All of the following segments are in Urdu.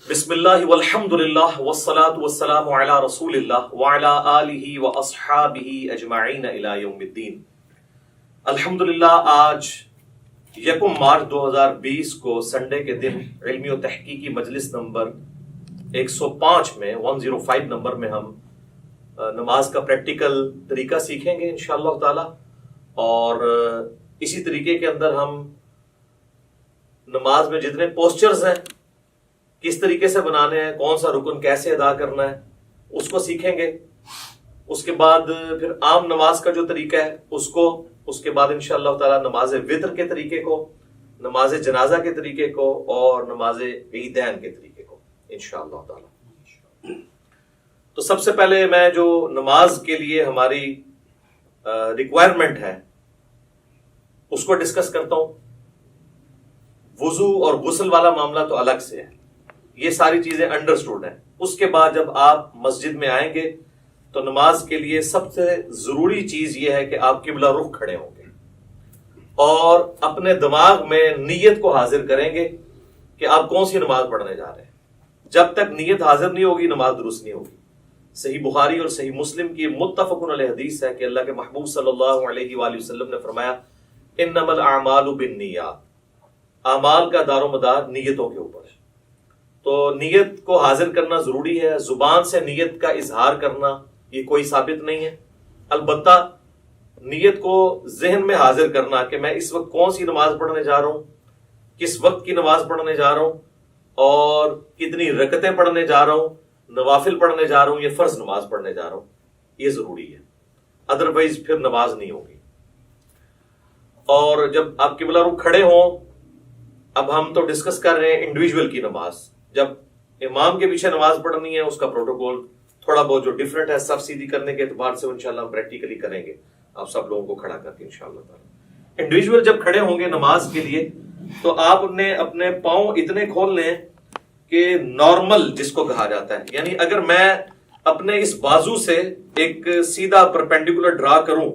بسم اللہ والحمد للہ والصلاة والسلام علی رسول اللہ وعلی آلہ واصحابہ اجمعین الی یوم الدین۔ الحمدللہ آج 1 مارچ 2020 کو سنڈے کے دن علمی و تحقیقی مجلس نمبر 105 میں 105 نمبر میں ہم نماز کا پریکٹیکل طریقہ سیکھیں گے انشاءاللہ تعالی، اور اسی طریقے کے اندر ہم نماز میں جتنے پوسچرز ہیں کس طریقے سے بنانے ہیں، کون سا رکن کیسے ادا کرنا ہے اس کو سیکھیں گے۔ اس کے بعد پھر عام نماز کا جو طریقہ ہے اس کے بعد انشاءاللہ تعالی نماز وتر کے طریقے کو، نماز جنازہ کے طریقے کو اور نماز عیدین کے طریقے کو انشاءاللہ تعالی۔ تو سب سے پہلے میں جو نماز کے لیے ہماری ریکوائرمنٹ ہے اس کو ڈسکس کرتا ہوں۔ وضو اور غسل والا معاملہ تو الگ سے ہے، یہ ساری چیزیں انڈرسٹوڈ ہیں۔ اس کے بعد جب آپ مسجد میں آئیں گے تو نماز کے لیے سب سے ضروری چیز یہ ہے کہ آپ قبلہ رخ کھڑے ہوں گے اور اپنے دماغ میں نیت کو حاضر کریں گے کہ آپ کون سی نماز پڑھنے جا رہے ہیں۔ جب تک نیت حاضر نہیں ہوگی نماز درست نہیں ہوگی۔ صحیح بخاری اور صحیح مسلم کی متفق علیہ حدیث ہے کہ اللہ کے محبوب صلی اللہ علیہ وآلہ وسلم نے فرمایا انما الاعمال بالنیات، اعمال کا دار و مدار نیتوں کے اوپر ہے۔ تو نیت کو حاضر کرنا ضروری ہے۔ زبان سے نیت کا اظہار کرنا یہ کوئی ثابت نہیں ہے، البتہ نیت کو ذہن میں حاضر کرنا کہ میں اس وقت کون سی نماز پڑھنے جا رہا ہوں، کس وقت کی نماز پڑھنے جا رہا ہوں اور کتنی رکعتیں پڑھنے جا رہا ہوں، نوافل پڑھنے جا رہا ہوں یا فرض نماز پڑھنے جا رہا ہوں، یہ ضروری ہے، ادروائز پھر نماز نہیں ہوگی۔ اور جب آپ قبلہ رخ کھڑے ہوں، اب ہم تو ڈسکس کر رہے ہیں انڈیویجول کی نماز، جب امام کے پیچھے نماز پڑھنی ہے اس کا پروٹوکول تھوڑا بہت جو ڈیفرنٹ ہے صف سیدھی کرنے کے اعتبار سے انشاءاللہ ہم پریکٹیکلی کریں گے، آپ سب لوگوں کو کھڑا کر کے انشاءاللہ تعالی۔ انڈیویجول جب کھڑے ہوں گے نماز کے لیے تو آپ نے اپنے پاؤں اتنے کھول لیں کہ نارمل جس کو کہا جاتا ہے، یعنی اگر میں اپنے اس بازو سے ایک سیدھا پرپینڈیکولر ڈرا کروں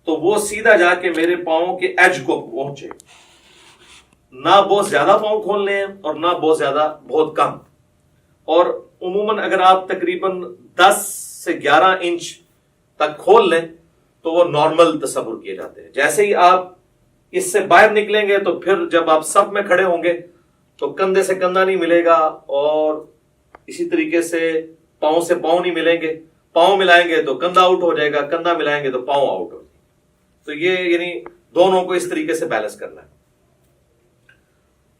تو وہ سیدھا جا کے میرے پاؤں کے ایج کو پہنچے، نہ بہت زیادہ پاؤں کھول لیں اور نہ بہت کم۔ اور عموماً اگر آپ تقریباً 10 سے 11 انچ تک کھول لیں تو وہ نارمل تصور کیے جاتے ہیں۔ جیسے ہی آپ اس سے باہر نکلیں گے تو پھر جب آپ صف میں کھڑے ہوں گے تو کندھے سے کندھا نہیں ملے گا، اور اسی طریقے سے پاؤں نہیں ملیں گے۔ پاؤں ملائیں گے تو کندھا آؤٹ ہو جائے گا، کندھا ملائیں گے تو پاؤں آؤٹ ہو جائے گا۔ تو یہ یعنی دونوں کو اس طریقے سے بیلنس کرنا ہے۔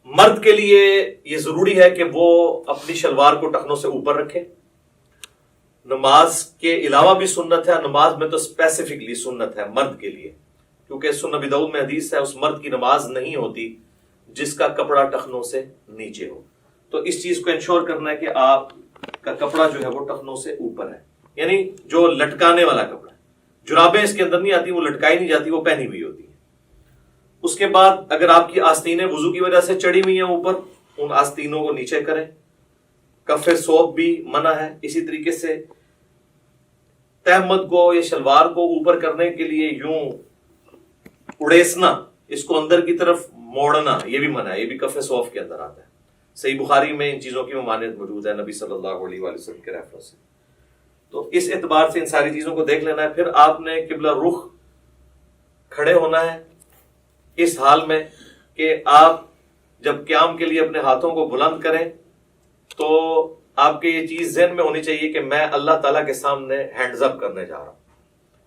مرد کے لیے یہ ضروری ہے کہ وہ اپنی شلوار کو ٹخنوں سے اوپر رکھے۔ نماز کے علاوہ بھی سنت ہے، نماز میں تو اسپیسیفکلی سنت ہے مرد کے لیے، کیونکہ سنن ابی داؤد میں حدیث ہے اس مرد کی نماز نہیں ہوتی جس کا کپڑا ٹخنوں سے نیچے ہو۔ تو اس چیز کو انشور کرنا ہے کہ آپ کا کپڑا جو ہے وہ ٹخنوں سے اوپر ہے، یعنی جو لٹکانے والا کپڑا ہے۔ جرابیں اس کے اندر نہیں آتی، وہ لٹکائی نہیں جاتی، وہ پہنی ہوئی ہوتی ہے۔ اس کے بعد اگر آپ کی آستینیں وضو کی وجہ سے چڑھی ہوئی ہیں اوپر، ان آستینوں کو نیچے کریں۔ کف ثوب بھی منع ہے۔ اسی طریقے سے تہمت کو یا شلوار کو اوپر کرنے کے لیے یوں اڑیسنا، اس کو اندر کی طرف موڑنا، یہ بھی منع ہے، یہ بھی کف ثوب کے اندر آتا ہے۔ صحیح بخاری میں ان چیزوں کی ممانعت موجود ہے نبی صلی اللہ علیہ وآلہ وسلم کے ریفرنس سے۔ تو اس اعتبار سے ان ساری چیزوں کو دیکھ لینا ہے۔ پھر آپ نے قبلہ رخ کھڑے ہونا ہے اس حال میں کہ آپ جب قیام کے لیے اپنے ہاتھوں کو بلند کریں تو آپ کے یہ چیز ذہن میں ہونی چاہیے کہ میں اللہ تعالیٰ کے سامنے ہینڈز اپ کرنے جا رہا ہوں۔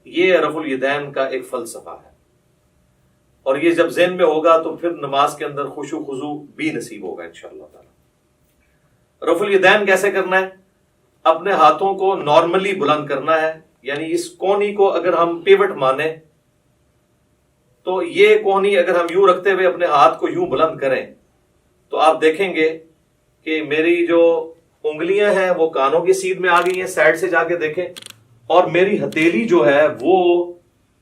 یہ رفع الیدین کا ایک فلسفہ ہے، اور یہ جب ذہن میں ہوگا تو پھر نماز کے اندر خشوع و خضوع بھی نصیب ہوگا انشاءاللہ تعالیٰ۔ رفع الیدین کیسے کرنا ہے؟ اپنے ہاتھوں کو نارملی بلند کرنا ہے، یعنی اس کونی کو اگر ہم پیوٹ مانیں تو یہ کونی اگر ہم یوں رکھتے ہوئے اپنے ہاتھ کو یوں بلند کریں تو آپ دیکھیں گے کہ میری جو انگلیاں ہیں وہ کانوں کی سیدھ میں آ گئی ہیں، سائڈ سے جا کے دیکھیں، اور میری ہتھیلی جو ہے وہ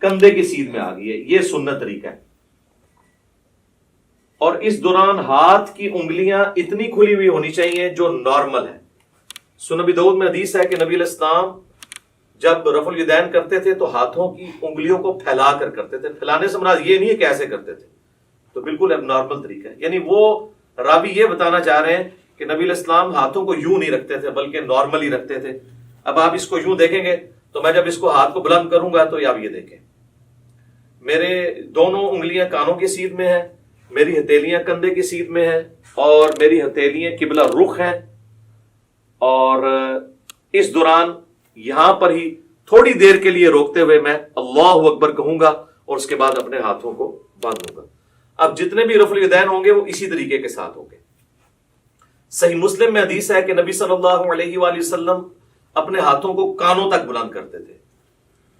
کندھے کی سیدھ میں آ گئی ہے۔ یہ سنت طریقہ ہے۔ اور اس دوران ہاتھ کی انگلیاں اتنی کھلی ہوئی ہونی چاہیے جو نارمل ہے۔ سنن ابی داؤد میں حدیث ہے کہ نبی علیہ السلام جب رفع الیدین کرتے تھے تو ہاتھوں کی انگلیوں کو پھیلا کر کرتے تھے۔ پھیلانے سے مراد یہ نہیں ہے کہ ایسے کرتے تھے، تو بالکل اب نارمل طریقہ ہے۔ یعنی وہ راوی یہ بتانا چاہ رہے ہیں کہ نبی علیہ السلام ہاتھوں کو یوں نہیں رکھتے تھے بلکہ نارملی رکھتے تھے. اب آپ اس کو یوں دیکھیں گے تو میں جب اس کو ہاتھ کو بلند کروں گا تو آپ یہ دیکھیں میرے دونوں انگلیاں کانوں کی سیدھ میں ہیں, میری ہتھیلیاں کندھے کی سیدھ میں ہیں, اور میری ہتھیلیاں قبلہ رخ ہیں. اور اس دوران یہاں پر ہی تھوڑی دیر کے لیے روکتے ہوئے میں اللہ اکبر کہوں گا اور اس کے بعد اپنے ہاتھوں کو باندھوں گا. اب جتنے بھی رفع الیدین ہوں گے وہ اسی طریقے کے ساتھ ہوں گے. صحیح مسلم میں حدیث ہے کہ نبی صلی اللہ علیہ وآلہ وسلم اپنے ہاتھوں کو کانوں تک بلند کرتے تھے.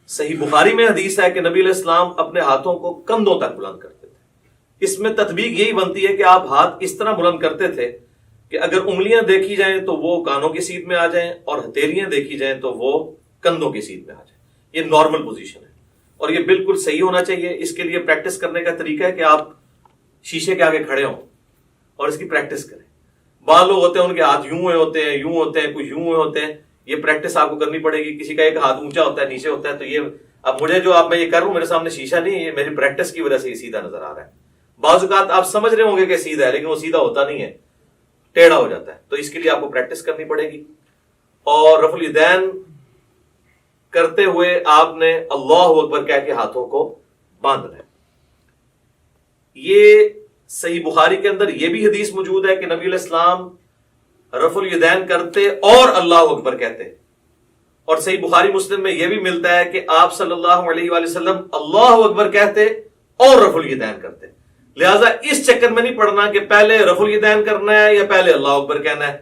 صحیح بخاری میں حدیث ہے کہ نبی علیہ السلام اپنے ہاتھوں کو کندھوں تک بلند کرتے تھے. اس میں تطبیق یہی بنتی ہے کہ آپ ہاتھ اس طرح بلند کرتے تھے کہ اگر انگلیاں دیکھی جائیں تو وہ کانوں کی سیدھ میں آ جائیں اور ہتھیلیاں دیکھی جائیں تو وہ کندھوں کی سیدھ میں آ جائیں. یہ نارمل پوزیشن ہے اور یہ بالکل صحیح ہونا چاہیے. اس کے لیے پریکٹس کرنے کا طریقہ ہے کہ آپ شیشے کے آگے کھڑے ہوں اور اس کی پریکٹس کریں. بعض لوگ ہوتے ہیں ان کے ہاتھ یوں ہوتے ہیں, یوں ہوتے ہیں, کچھ یوں ہوتے ہیں. یہ پریکٹس آپ کو کرنی پڑے گی. کسی کا ایک ہاتھ اونچا ہوتا ہے, نیچے ہوتا ہے. تو یہ اب مجھے جو میں یہ کر رہا ہوں میرے سامنے شیشہ نہیں ہے, یہ میری پریکٹس کی وجہ سے یہ سیدھا نظر آ رہا ہے. بعض اوقات آپ سمجھ رہے ہوں گے کہ سیدھا ہے لیکن وہ سیدھا ہوتا نہیں ہے, ٹیڑھا ہو جاتا ہے. تو اس کے لیے آپ کو پریکٹس کرنی پڑے گی. اور رفع الیدین کرتے ہوئے آپ نے اللہ اکبر کہہ کے ہاتھوں کو باندھنا ہے. یہ صحیح بخاری کے اندر یہ بھی حدیث موجود ہے کہ نبی علیہ السلام رفع الیدین کرتے اور اللہ اکبر کہتے. اور صحیح بخاری مسلم میں یہ بھی ملتا ہے کہ آپ صلی اللہ علیہ وآلہ وسلم اللہ اکبر کہتے اور رفع الیدین کرتے. لہٰذا اس چکر میں نہیں پڑنا کہ پہلے رفع الیدین کرنا ہے یا پہلے اللہ اکبر کہنا ہے.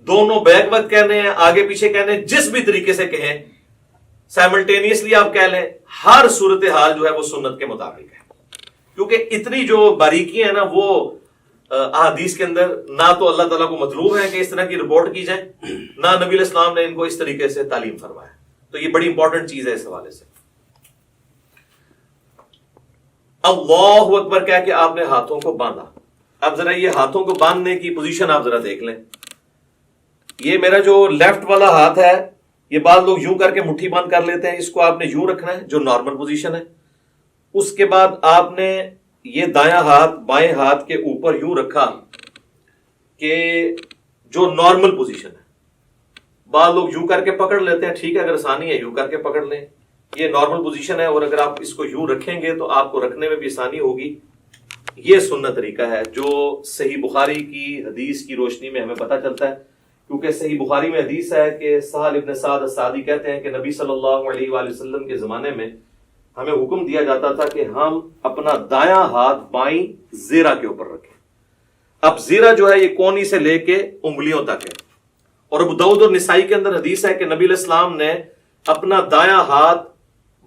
دونوں بیک وقت کہنے ہیں, آگے پیچھے کہنے ہیں, جس بھی طریقے سے کہیں سائملٹینیسلی آپ کہہ لیں. ہر صورتحال جو ہے وہ سنت کے مطابق ہے, کیونکہ اتنی جو باریکیاں ہیں نا وہ احادیث کے اندر نہ تو اللہ تعالیٰ کو مطلوب ہے کہ اس طرح کی رپورٹ کی جائے, نہ نبی علیہ السلام نے ان کو اس طریقے سے تعلیم فرمایا. تو یہ بڑی امپورٹنٹ چیز ہے اس حوالے سے. اللہ اکبر کہہ کے آپ نے ہاتھوں کو باندھا. اب ذرا یہ ہاتھوں کو باندھنے کی پوزیشن آپ ذرا دیکھ لیں. یہ میرا جو لیفٹ والا ہاتھ ہے یہ بعض لوگ یوں کر کے مٹھی بند کر لیتے ہیں, اس کو آپ نے یوں رکھنا ہے جو نارمل پوزیشن ہے. اس کے بعد آپ نے یہ دایاں ہاتھ بائیں ہاتھ کے اوپر یوں رکھا کہ جو نارمل پوزیشن ہے. بعض لوگ یوں کر کے پکڑ لیتے ہیں, ٹھیک ہے, اگر آسانی ہے یوں کر کے پکڑ لیں, یہ نارمل پوزیشن ہے. اور اگر آپ اس کو یوں رکھیں گے تو آپ کو رکھنے میں بھی آسانی ہوگی. یہ سنت طریقہ ہے جو صحیح بخاری کی حدیث کی روشنی میں ہمیں پتہ چلتا ہے. کیونکہ صحیح بخاری میں حدیث ہے کہ سہل ابن سعد الساعدی کہتے ہیں کہ نبی صلی اللہ علیہ وآلہ وسلم کے زمانے میں ہمیں حکم دیا جاتا تھا کہ ہم اپنا دایاں ہاتھ بائیں زیرہ کے اوپر رکھیں. اب زیرہ جو ہے یہ کونی سے لے کے انگلیوں تک ہے. اور ابو داؤد اور نسائی کے اندر حدیث ہے کہ نبی علیہ السلام نے اپنا دایاں ہاتھ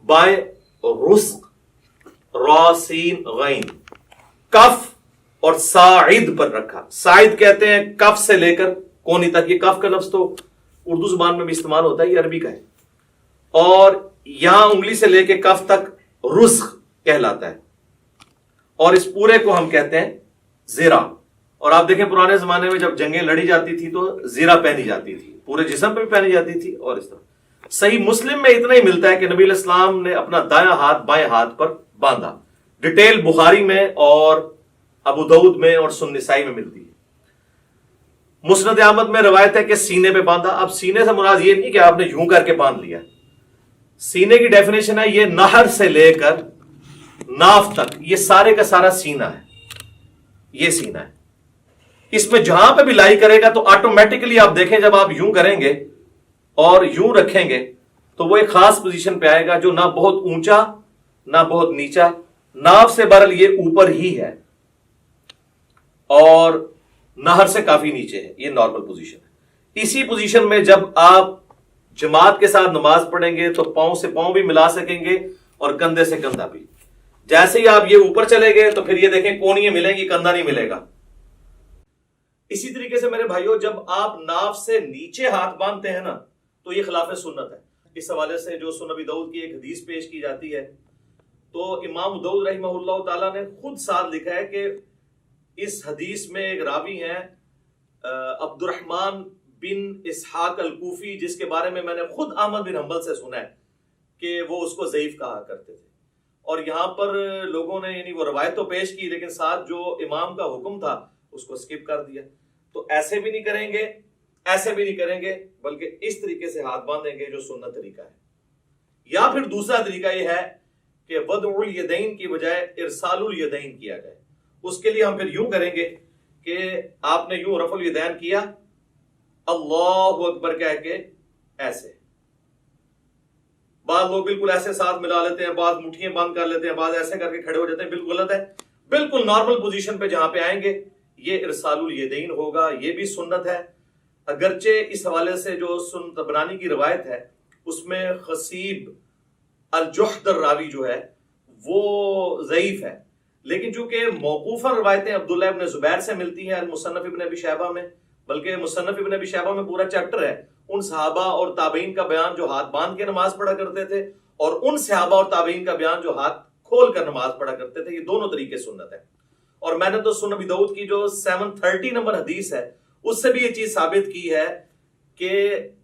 بائیں رزق را سین غین کف اور ساعد پر رکھا. ساعد کہتے ہیں کف سے لے کر کونی تک. یہ کف کا لفظ تو اردو زبان میں بھی استعمال ہوتا ہے, یہ عربی کا ہے. اور یہاں انگلی سے لے کے کف تک رزق کہلاتا ہے, اور اس پورے کو ہم کہتے ہیں زیرہ. اور آپ دیکھیں پرانے زمانے میں جب جنگیں لڑی جاتی تھی تو زیرہ پہنی جاتی تھی, پورے جسم پہ بھی پہنی جاتی تھی. اور اس طرح صحیح مسلم میں اتنا ہی ملتا ہے کہ نبی علیہ السلام نے اپنا دایاں ہاتھ بائیں ہاتھ پر باندھا. ڈیٹیل بخاری میں اور ابو داؤد میں اور سنن نسائی میں ملتی ہے. مسند احمد میں روایت ہے کہ سینے پہ باندھا. اب سینے سے مراد یہ نہیں کہ آپ نے یوں کر کے باندھ لیا. سینے کی ڈیفینیشن ہے یہ نہر سے لے کر ناف تک, یہ سارے کا سارا سینہ ہے. یہ سینہ ہے. اس میں جہاں پہ بھی لائی کرے گا تو آٹومیٹکلی آپ دیکھیں جب آپ یوں کریں گے اور یوں رکھیں گے تو وہ ایک خاص پوزیشن پہ آئے گا جو نہ بہت اونچا نہ بہت نیچا. ناف سے برل یہ اوپر ہی ہے اور نہر سے کافی نیچے ہے. یہ نارمل پوزیشن ہے. اسی پوزیشن میں جب آپ جماعت کے ساتھ نماز پڑھیں گے تو پاؤں سے پاؤں بھی ملا سکیں گے اور کندھے سے کندھا بھی. جیسے ہی آپ یہ اوپر چلے گئے تو پھر یہ دیکھیں کونیاں ملیں گی, کندھا نہیں ملے گا. اسی طریقے سے میرے بھائیوں جب آپ ناف سے نیچے ہاتھ باندھتے ہیں نا تو یہ خلاف سنت ہے. اس حوالے سے جو سنن ابی داؤد کی ایک حدیث پیش کی جاتی ہے تو امام داؤد رحمہ اللہ تعالیٰ نے خود ساتھ لکھا ہے کہ اس حدیث میں ایک راوی ہیں عبد الرحمن بن اسحاق الکوفی, جس کے بارے میں نے خود احمد بن حنبل سے سنا ہے کہ وہ اس کو ضعیف کہا کرتے تھے. اور یہاں پر لوگوں نے یعنی وہ روایت تو پیش کی لیکن ساتھ جو امام کا حکم تھا اس کو سکپ کر دیا. تو ایسے بھی نہیں کریں گے، ایسے بھی نہیں کریں گے، بلکہ اس طریقے سے ہاتھ باندھیں گے جو سنت طریقہ ہے۔ یا پھر دوسرا طریقہ یہ ہے کہ وضع الیدین کی بجائے ارسال الیدین کیا جائے۔ اس کے لیے ہم پھر یوں کریں گے کہ آپ نے یوں رفع الیدین کیا، اللہ اکبر کہہ کے ایسے، بعض لوگ بالکل ایسے ساتھ ملا لیتے ہیں، بعض مٹھیاں بند کر لیتے ہیں، بعض ایسے کر کے کھڑے ہو جاتے ہیں، بالکل غلط ہے۔ بالکل نارمل پوزیشن پہ جہاں پہ آئیں گے یہ ارسال الیدین ہوگا، یہ بھی سنت ہے۔ اگرچہ اس حوالے سے جو سنن طبرانی کی روایت ہے اس میں خصیب الجحد الراوی جو ہے وہ ضعیف ہے، لیکن چونکہ موقوفہ روایتیں عبداللہ ابن زبیر سے ملتی ہیں المصنف ابن ابی شیبہ میں، بلکہ مصنف ابن ابی شیبہ میں پورا چیپٹر ہے ان صحابہ اور تابعین کا بیان جو ہاتھ باندھ کے نماز پڑھا کرتے تھے، اور ان صحابہ اور تابعین کا بیان جو ہاتھ کھول کر نماز پڑھا کرتے تھے۔ یہ دونوں طریقے سنت ہے، اور میں نے تو سنن ابی داؤد کی جو 730 نمبر حدیث ہے اس سے بھی یہ چیز ثابت کی ہے کہ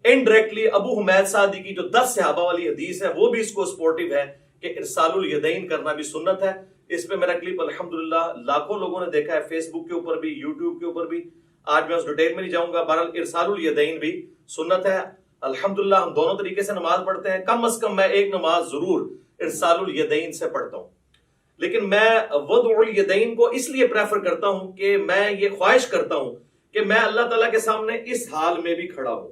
انڈائریکٹلی ابو حمید سعدی کی جو 10 صحابہ والی حدیث ہے وہ بھی اس کو سپورٹیو ہے کہ ارسال الیدین کرنا بھی سنت ہے۔ اس پہ میرا کلپ الحمدللہ لاکھوں لوگوں نے دیکھا ہے، فیس بک کے اوپر بھی، یوٹیوب کے اوپر بھی۔ آج میں اس ڈیٹیل میں نہیں جاؤں گا، بہرحال ارسال الیدین بھی سنت ہے۔ الحمدللہ ہم دونوں طریقے سے نماز پڑھتے ہیں، کم از کم میں ایک نماز ضرور ارسال الیدین سے پڑھتا ہوں، لیکن میں وضع الیدین کو اس لیے پریفر کرتا ہوں کہ میں یہ خواہش کرتا ہوں کہ میں اللہ تعالیٰ کے سامنے اس حال میں بھی کھڑا ہوں۔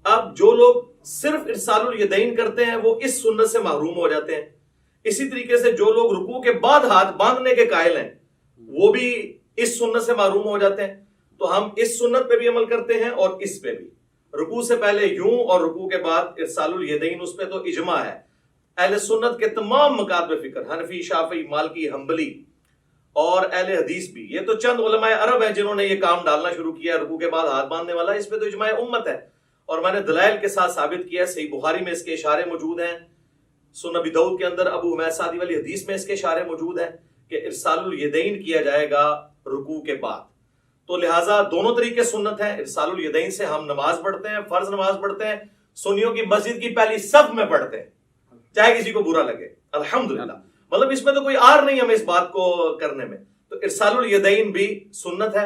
اب جو لوگ صرف ارسال الیدین کرتے ہیں وہ اس سنت سے محروم ہو جاتے ہیں، اسی طریقے سے جو لوگ رکوع کے بعد ہاتھ باندھنے کے قائل ہیں وہ بھی اس سنت سے محروم ہو جاتے ہیں۔ تو ہم اس سنت پہ بھی عمل کرتے ہیں اور اس پہ بھی، رکوع سے پہلے یوں اور رکوع کے بعد ارسال الیدین، اس پہ تو اجماع ہے اہل سنت کے تمام مکاتب فکر، حنفی، شافعی، مالکی، حنبلی اور اہل حدیث بھی۔ یہ تو چند علماء عرب ہیں جنہوں نے یہ کام ڈالنا شروع کیا رکوع کے بعد ہاتھ باندھنے والا، اس پہ تو اجماع امت ہے، اور میں نے دلائل کے ساتھ ثابت کیا ہے۔ صحیح بخاری میں اس کے اشارے موجود ہیں، سنن ابی داؤد کے اندر ابو حمید سعدی والی حدیث میں اس کے اشارے موجود ہیں کہ ارسال الیدین کیا جائے گا رکوع کے بعد۔ تو لہٰذا دونوں طریقے سنت ہیں۔ ارسال الیدین سے ہم نماز پڑھتے ہیں، فرض نماز پڑھتے ہیں، سنیوں کی مسجد کی پہلی صف میں پڑھتے ہیں، چاہے کسی کو برا لگے، الحمدللہ۔ مطلب اس میں تو کوئی آر نہیں ہمیں اس بات کو کرنے میں۔ تو ارسال الیدین بھی سنت ہے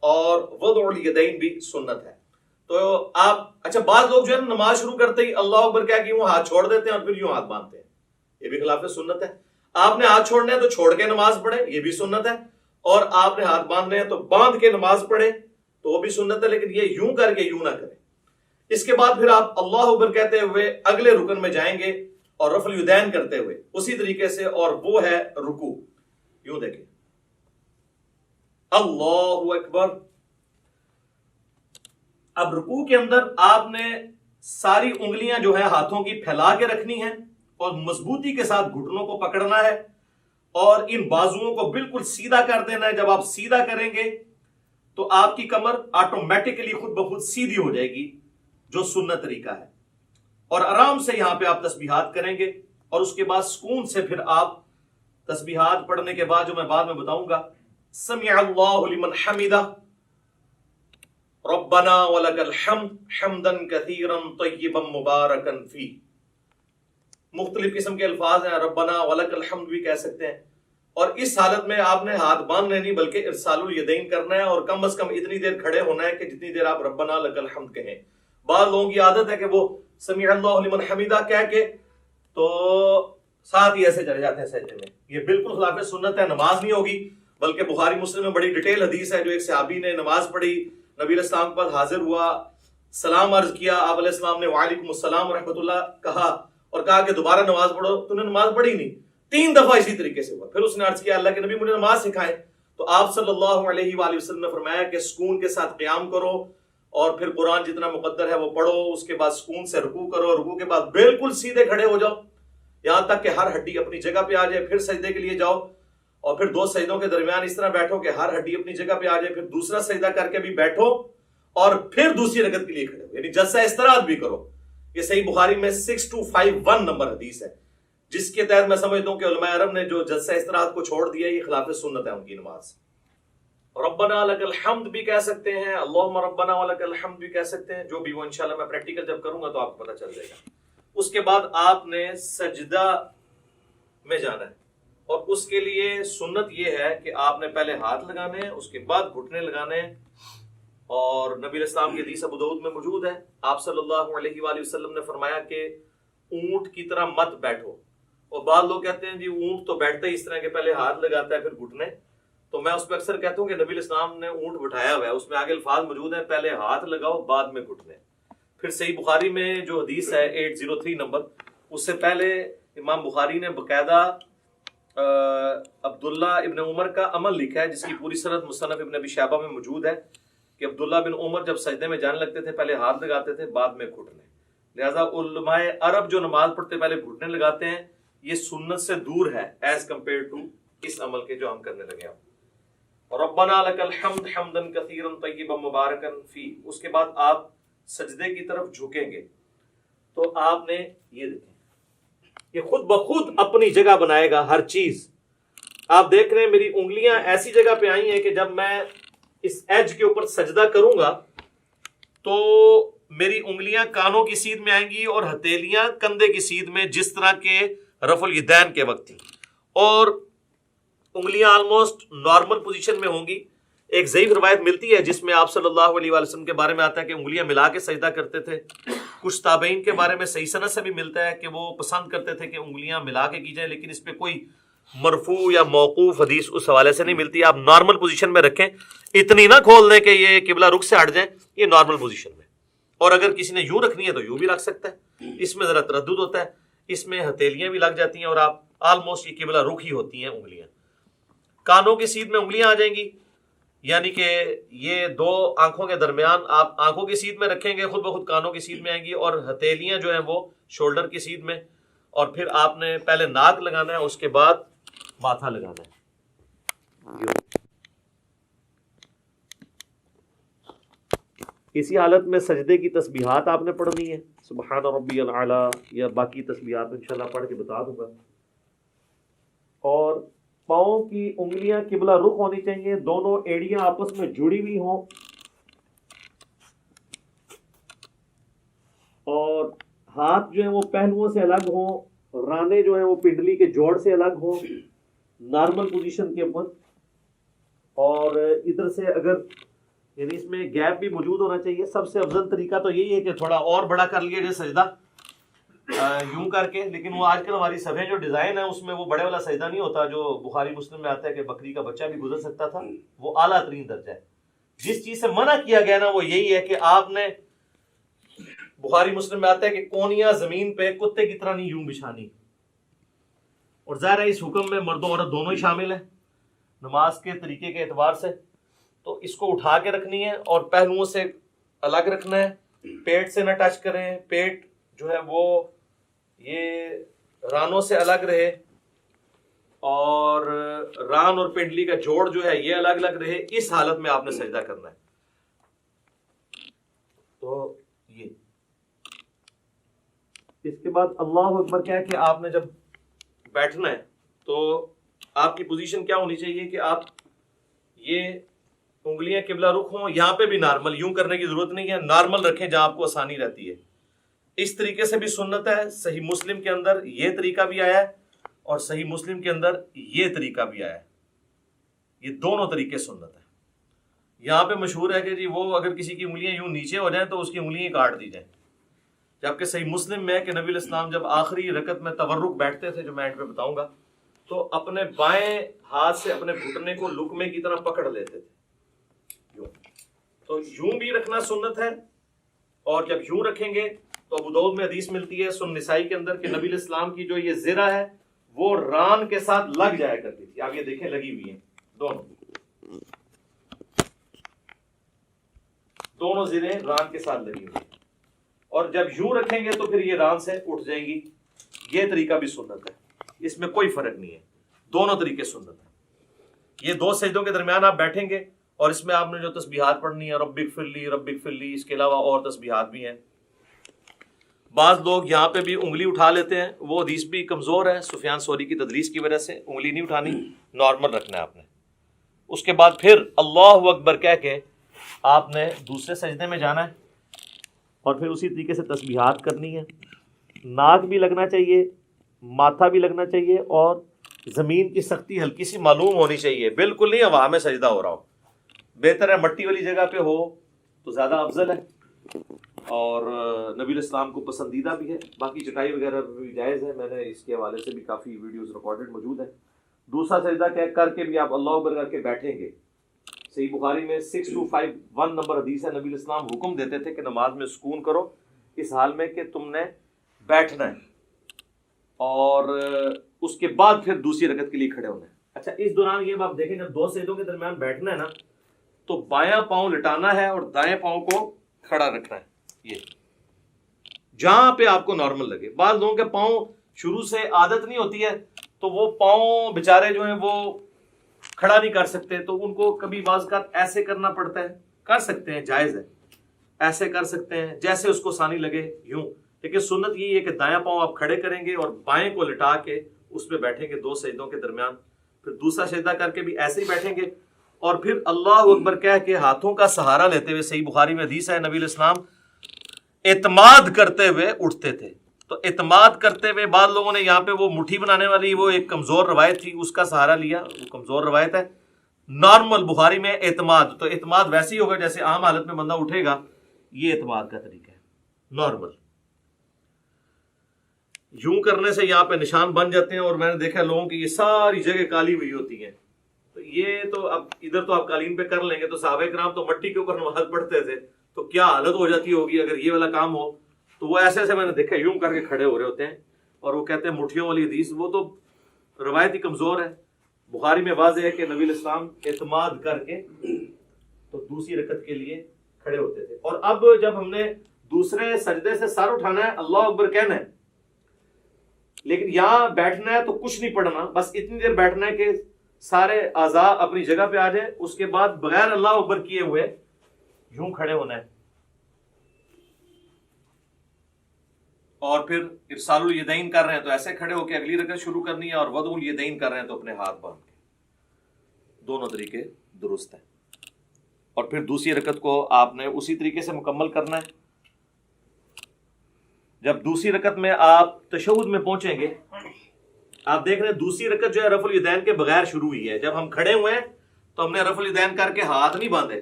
اور وضع الیدین بھی سنت ہے۔ تو آپ اچھا بعض لوگ جو ہے نماز شروع کرتے ہی اللہ اکبر کہہ کے یوں ہاتھ چھوڑ دیتے ہیں اور پھر یوں ہاتھ باندھتے ہیں، یہ بھی خلاف سنت ہے۔ آپ نے ہاتھ چھوڑنے ہیں تو چھوڑ کے نماز پڑھیں، یہ بھی سنت ہے، اور آپ نے ہاتھ باندھنے ہیں تو باندھ کے نماز پڑھیں تو وہ بھی سنت ہے، لیکن یہ یوں کر کے یوں نہ کریں۔ اس کے بعد پھر آپ اللہ اکبر کہتے ہوئے اگلے رکن میں جائیں گے اور رفع الیدین کرتے ہوئے اسی طریقے سے، اور وہ ہے رکوع۔ یوں دیکھیں، اللہ اکبر۔ اب رکوع کے اندر آپ نے ساری انگلیاں جو ہے ہاتھوں کی پھیلا کے رکھنی ہیں اور مضبوطی کے ساتھ گھٹنوں کو پکڑنا ہے اور ان بازوؤں کو بالکل سیدھا کر دینا ہے۔ جب آپ سیدھا کریں گے تو آپ کی کمر آٹومیٹکلی خود بخود سیدھی ہو جائے گی، جو سنت طریقہ ہے، اور آرام سے یہاں پہ آپ تسبیحات کریں گے، اور اس کے بعد سکون سے پھر آپ تسبیحات پڑھنے کے بعد جو میں بعد میں بتاؤں گا، سمع اللہ لمن حمدہ، ربنا ولک الحمد حمدا کثیرا طیبا مبارکا فیہ۔ مختلف قسم کے الفاظ ہیں، ربنا ولک الحمد بھی کہہ سکتے ہیں، اور اس حالت میں آپ نے ہاتھ باندھنے نہیں بلکہ ارسال الیدین کرنا ہے، اور کم از کم اتنی دیر کھڑے ہونا ہے کہ جتنی دیر آپ ربنا لک الحمد کہیں۔ بعض لوگوں کی عادت ہے کہ وہ سمع اللہ لمن حمدہ کہہ کے تو ساتھ ہی ایسے چلے جاتے ہیں سجدے میں، یہ بالکل خلاف سنت ہے، نماز نہیں ہوگی۔ بلکہ بخاری مسلم میں بڑی ڈیٹیل حدیث ہے، جو ایک صحابی نے نماز پڑھی، نبی علیہ السلام کے پاس حاضر ہوا، سلام عرض کیا، آپ علیہ السلام نے وعلیکم السلام ورحمۃ اللہ کہا اور کہا کہ دوبارہ نماز پڑھو، تو نے نماز پڑھی نہیں، 3 دفعہ اسی طریقے سے ہوا۔ پھر اس نے عرض کیا اللہ کے نبی مجھے نماز سکھائیں، تو آپ صلی اللہ علیہ وآلہ وسلم نے فرمایا کہ سکون کے ساتھ قیام کرو اور پھر قرآن جتنا مقدر ہے وہ پڑھو، اس کے بعد سکون سے رکوع کرو، رکوع کے بعد بالکل سیدھے کھڑے ہو جاؤ یہاں تک کہ ہر ہڈی اپنی جگہ پہ آ جائے، پھر سجدے کے لیے جاؤ اور پھر 2 سجدوں کے درمیان اس طرح بیٹھو کہ ہر ہڈی اپنی جگہ پہ آ جائے، پھر دوسرا سجدہ کر کے بھی بیٹھو اور پھر دوسری رکعت کے لیے کھڑے ہو، یعنی جلسہ استراحت بھی کرو۔ یہ صحیح بخاری میں 6251 نمبر حدیث ہے، جس کے تحت میں سمجھتا ہوں کہ علماء عرب نے جو جلسہ استراحت کو چھوڑ دیا یہ خلاف سنت ہے ان کی نماز۔ ربنا لک الحمد بھی کہہ سکتے ہیں، اللہم ربنا ولک الحمد بھی کہہ سکتے ہیں، جو بھی وہ انشاءاللہ میں پریکٹیکل جب کروں گا تو آپ کو پتہ چل جائے گا۔ اس کے بعد آپ نے سجدہ میں جانا ہے، اور اس کے لیے سنت یہ ہے کہ آپ نے پہلے ہاتھ لگانے ہیں، اس کے بعد گھٹنے لگانے ہیں، اور نبی علیہ السلام کی حدیث ابو داؤد میں موجود ہے، آپ صلی اللہ علیہ وآلہ وسلم نے فرمایا کہ اونٹ کی طرح مت بیٹھو. اور بعض لوگ کہتے ہیں جی اونٹ تو بیٹھتا ہی اس طرح کہ پہلے ہاتھ لگاتا ہے پھر گھٹنے، تو میں اس پہ اکثر کہتا ہوں کہ نبی علیہ السلام نے اونٹ بٹھایا ہوا ہے، اس میں آگے الفاظ موجود ہیں پہلے ہاتھ لگاؤ بعد میں گھٹنے. پھر صحیح بخاری میں جو حدیث ہے 803 نمبر، اس سے پہلے امام بخاری نے باقاعدہ عبداللہ ابن عمر کا عمل لکھا ہے جس کی پوری سند مصنف ابن ابی شیبہ میں موجود ہے کہ عبداللہ بن عمر جب سجدے میں جانے لگتے تھے پہلے ہاتھ لگاتے تھے بعد میں گھٹنے. لہٰذا علماء عرب جو نماز پڑھتے پہلے گھٹنے لگاتے ہیں، یہ سنت سے دور ہے ایز کمپیئر ٹو اس عمل کے جو ہم کرنے لگے ہیں. ربنا لک الحمد حمدا کثیرا طیبا مبارکا فی، اس کے بعد آپ سجدے کی طرف جھکیں گے تو آپ نے یہ دیکھیں یہ خود بخود اپنی جگہ بنائے گا ہر چیز. آپ دیکھ رہے ہیں میری انگلیاں ایسی جگہ پہ آئی ہیں کہ جب میں اس ایج کے اوپر سجدہ کروں گا تو میری انگلیاں کانوں کی سیدھ میں آئیں گی اور ہتھیلیاں کندھے کی سیدھ میں، جس طرح کے رفع الیدین کے وقت تھی، اور انگلیاں آلموسٹ نارمل پوزیشن میں ہوں گی. ایک ضعیف روایت ملتی ہے جس میں آپ صلی اللہ علیہ وآلہ وسلم کے بارے میں آتا ہے کہ انگلیاں ملا کے سجدہ کرتے تھے. کچھ تابعین کے بارے میں صحیح سند سے بھی ملتا ہے کہ وہ پسند کرتے تھے کہ انگلیاں ملا کے کی جائیں، لیکن اس پہ کوئی مرفوع یا موقوف حدیث اس حوالے سے نہیں ملتی. آپ نارمل پوزیشن میں رکھیں، اتنی نہ کھول دیں کہ یہ قبلہ رخ سے ہٹ جائیں، یہ نارمل پوزیشن میں. اور اگر کسی نے یوں رکھنی ہے تو یوں بھی رکھ سکتا ہے، اس میں ذرا تردد ہوتا ہے، اس میں ہتھیلیاں بھی لگ جاتی ہیں اور آپ آلموسٹ یہ قبلہ رخ ہی ہوتی ہیں انگلیاں. کانوں کی سیدھ میں انگلیاں آ جائیں گی، یعنی کہ یہ دو آنکھوں کے درمیان آپ آنکھوں کی سیدھ میں رکھیں گے، خود بخود کانوں کی سیدھ میں آئیں گی، اور ہتھیلیاں جو ہیں وہ شولڈر کی سیدھ میں. اور پھر آپ نے پہلے ناک لگانا ہے، اس کے بعد ماتھا لگانا ہے. اسی حالت میں سجدے کی تسبیحات آپ نے پڑھنی ہے، سبحان ربی الاعلی، یا باقی تسبیحات انشاءاللہ پڑھ کے بتا دوں گا. اور پاؤں کی انگلیاں قبلہ رخ ہونی چاہیے، دونوں ایڑیاں آپس میں جڑی ہوئی ہوں، اور ہاتھ جو ہیں وہ پہلوؤں سے الگ ہوں، رانے جو ہیں وہ پنڈلی کے جوڑ سے الگ ہوں نارمل پوزیشن کے اوپر. اور ادھر سے اگر یعنی اس میں گیپ بھی موجود ہونا چاہیے. سب سے افضل طریقہ تو یہی ہے کہ تھوڑا اور بڑا کر لیا جائے سجدہ یوں کر کے، لیکن وہ آج کل ہماری صفحے جو ڈیزائن ہے اس میں وہ بڑے والا سجدہ نہیں ہوتا جو بخاری مسلم میں آتا ہے کہ بکری کا بچہ بھی گزر سکتا تھا، وہ اعلیٰ ترین درجہ ہے. جس چیز سے منع کیا گیا نا وہ یہی ہے کہ آپ نے، بخاری مسلم میں آتا ہے کہ کونیاں زمین پہ کتے کی طرح نہیں یوں بچھانی. اور ظاہر ہے اس حکم میں مرد و عورت دونوں ہی شامل ہیں نماز کے طریقے کے اعتبار سے. تو اس کو اٹھا کے رکھنی ہے اور پہلوؤں سے الگ رکھنا ہے، پیٹ سے نہ ٹچ کریں، پیٹ جو ہے وہ یہ رانوں سے الگ رہے، اور ران اور پنڈلی کا جوڑ جو ہے یہ الگ الگ رہے. اس حالت میں آپ نے سجدہ کرنا ہے. تو یہ اس کے بعد اللہ اکبر کیا ہے کہ آپ نے جب بیٹھنا ہے تو آپ کی پوزیشن کیا ہونی چاہیے کہ آپ یہ انگلیاں قبلہ رخ ہوں، یہاں پہ بھی نارمل، یوں کرنے کی ضرورت نہیں ہے، نارمل رکھیں جہاں آپ کو آسانی رہتی ہے. اس طریقے سے بھی سنت ہے. صحیح مسلم کے اندر یہ طریقہ بھی آیا ہے اور صحیح مسلم کے اندر یہ طریقہ بھی آیا ہے. یہ دونوں طریقے سنت ہے. یہاں پہ مشہور ہے کہ جی وہ اگر کسی کی انگلیاں یوں نیچے ہو جائیں تو اس کی انگلیاں کاٹ دی جائیں، جبکہ صحیح مسلم میں کہ نبی علیہ السلام جب آخری رکعت میں تورک بیٹھتے تھے جو میں اینڈ پہ بتاؤں گا، تو اپنے بائیں ہاتھ سے اپنے گھٹنے کو لقمے کی طرح پکڑ لیتے تھے. تو یوں بھی رکھنا سنت ہے، اور جب یوں رکھیں گے تو ابو داؤد میں حدیث ملتی ہے سنن نسائی کے اندر کہ نبی علیہ السلام کی جو یہ زرہ ہے وہ ران کے ساتھ لگ جایا کرتی تھی. آپ یہ دیکھیں لگی ہوئی ہیں دونوں زریں ران کے ساتھ لگی ہوئی ہیں، اور جب یوں رکھیں گے تو پھر یہ ران سے اٹھ جائیں گی. یہ طریقہ بھی سنت ہے، اس میں کوئی فرق نہیں ہے، دونوں طریقے سنت ہیں. یہ دو سجدوں کے درمیان آپ بیٹھیں گے اور اس میں آپ نے جو تسبیحات پڑھنی ہے رب اغفر لی رب اغفر لی، اس کے علاوہ اور تسبیحات بھی ہیں. بعض لوگ یہاں پہ بھی انگلی اٹھا لیتے ہیں، وہ حدیث بھی کمزور ہے، سفیان ثوری کی تدلیس کی وجہ سے انگلی نہیں اٹھانی، نارمل رکھنا ہے آپ نے. اس کے بعد پھر اللہ اکبر کہہ کے آپ نے دوسرے سجدے میں جانا ہے اور پھر اسی طریقے سے تسبیحات کرنی ہے. ناک بھی لگنا چاہیے، ماتھا بھی لگنا چاہیے، اور زمین کی سختی ہلکی سی معلوم ہونی چاہیے، بالکل نہیں ہوا میں سجدہ ہو رہا ہو. بہتر ہے مٹی والی جگہ پہ ہو تو زیادہ افضل ہے اور نبی الاسلام کو پسندیدہ بھی ہے. باقی چٹائی وغیرہ بھی جائز ہے، میں نے اس کے حوالے سے بھی کافی ویڈیوز ریکارڈڈ موجود ہیں. دوسرا سجدہ کر کے بھی آپ اللہ اکبر کر کے بیٹھیں گے. صحیح بخاری میں 6251 نمبر حدیث ہے. نبی الاسلام حکم دیتے تھے کہ نماز میں سکون کرو اس حال میں کہ تم نے بیٹھنا ہے اور اس کے بعد پھر دوسری رکعت کے لیے کھڑے ہونا ہے. اچھا، اس دوران یہ آپ دیکھیں جب دو سجدوں کے درمیان بیٹھنا ہے نا تو بایاں پاؤں لٹانا ہے اور دائیں پاؤں کو کھڑا رکھنا ہے. یہ جہاں پہ آپ کو نارمل لگے. بعض لوگوں کے پاؤں شروع سے عادت نہیں ہوتی ہے تو وہ پاؤں بےچارے جو ہیں وہ کھڑا نہیں کر سکتے، تو ان کو کبھی بعض کا ایسے کرنا پڑتا ہے. کر سکتے ہیں، جائز ہے، ایسے کر سکتے ہیں جیسے اس کو آسانی لگے یوں. لیکن سنت یہ ہے کہ دایاں پاؤں آپ کھڑے کریں گے اور بائیں کو لٹا کے اس پہ بیٹھیں گے دو سجدوں کے درمیان. پھر دوسرا سجدہ کر کے بھی ایسے ہی بیٹھیں گے اور پھر اللہ اکبر کہہ کے ہاتھوں کا سہارا لیتے ہوئے. صحیح بخاری میں حدیث ہے نبی علیہ السلام اعتماد کرتے ہوئے اٹھتے تھے. تو اعتماد کرتے ہوئے بعض لوگوں نے یہاں پہ وہ مٹھی بنانے والی وہ ایک کمزور روایت تھی، اس کا سہارا لیا. وہ کمزور روایت ہے. نارمل بخاری میں اعتماد، تو اعتماد ویسے ہی ہوگا جیسے عام حالت میں بندہ اٹھے گا. یہ اعتماد کا طریقہ ہے نارمل. یوں کرنے سے یہاں پہ نشان بن جاتے ہیں اور میں نے دیکھا لوگوں کی یہ ساری جگہ کالی ہوئی ہوتی ہیں. تو یہ تو اب ادھر تو آپ قالین پہ کر لیں گے، تو صحابہ کرام تو مٹی کے اوپر نماز پڑھتے تھے، تو کیا حالت ہو جاتی ہوگی اگر یہ والا کام ہو. تو وہ ایسے ایسے میں نے دیکھا یوں کر کے کھڑے ہو رہے ہوتے ہیں اور وہ کہتے ہیں مٹھیوں والی حدیث. وہ تو روایت ہی کمزور ہے. بخاری میں واضح ہے کہ نبی علیہ السلام اعتماد کر کے تو دوسری رکعت کے لیے کھڑے ہوتے تھے. اور اب جب ہم نے دوسرے سجدے سے سر اٹھانا ہے اللہ اکبر کہنا ہے، لیکن یہاں بیٹھنا ہے تو کچھ نہیں پڑھنا، بس اتنی دیر بیٹھنا ہے کہ سارے اعضاء اپنی جگہ پہ آ جائیں. اس کے بعد بغیر اللہ اکبر کیے ہوئے یوں کھڑے ہونا ہے اور پھر ارسال الیدین کر رہے ہیں تو ایسے کھڑے ہو کے اگلی رکعت شروع کرنی ہے، اور وضع الیدین کر رہے ہیں تو اپنے ہاتھ باندھ کے. دونوں طریقے درست ہیں. اور پھر دوسری رکعت کو آپ نے اسی طریقے سے مکمل کرنا ہے. جب دوسری رکعت میں آپ تشہد میں پہنچیں گے، آپ دیکھ رہے ہیں دوسری رکعت جو ہے رفع الیدین کے بغیر شروع ہوئی ہے. جب ہم کھڑے ہوئے ہیں تو ہم نے رفع الیدین کر کے ہاتھ نہیں باندھے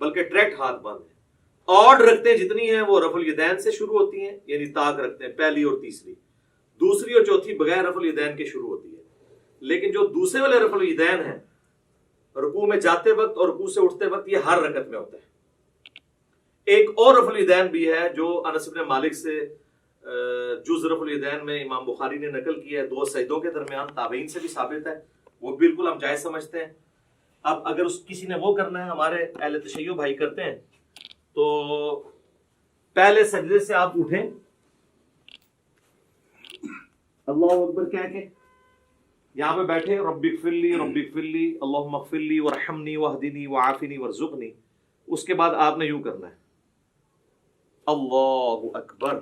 بلکہ ڈائریکٹ ہاتھ باندھے. اور رکھتے جتنی ہیں وہ رفع الیدین سے شروع ہوتی ہیں، یعنی طاق رکھتے ہیں پہلی اور تیسری. دوسری اور چوتھی بغیر رفع الیدین کے شروع ہوتی ہے. لیکن جو دوسرے والے رفع الیدین ہیں رکوع میں جاتے وقت اور رکوع سے اٹھتے وقت، یہ ہر رکعت میں ہوتا ہے. ایک اور رفع الیدین بھی ہے جو انس بن مالک سے جز رفع الیدین میں امام بخاری نے نقل کیا ہے دو سجدوں کے درمیان، تابعین سے بھی ثابت ہے. وہ بالکل ہم جائز سمجھتے ہیں. اب اگر کسی نے وہ کرنا ہے، ہمارے اہل تشیع بھائی کرتے ہیں، تو پہلے سجدے سے آپ اٹھیں اللہ اکبر کہہ کے یہاں پہ بیٹھے رب اغفر لی رب اغفر لی اللہم اغفر لی وارحمنی واہدنی وعافنی وارزقنی. اس کے بعد آپ نے یوں کرنا ہے اللہ اکبر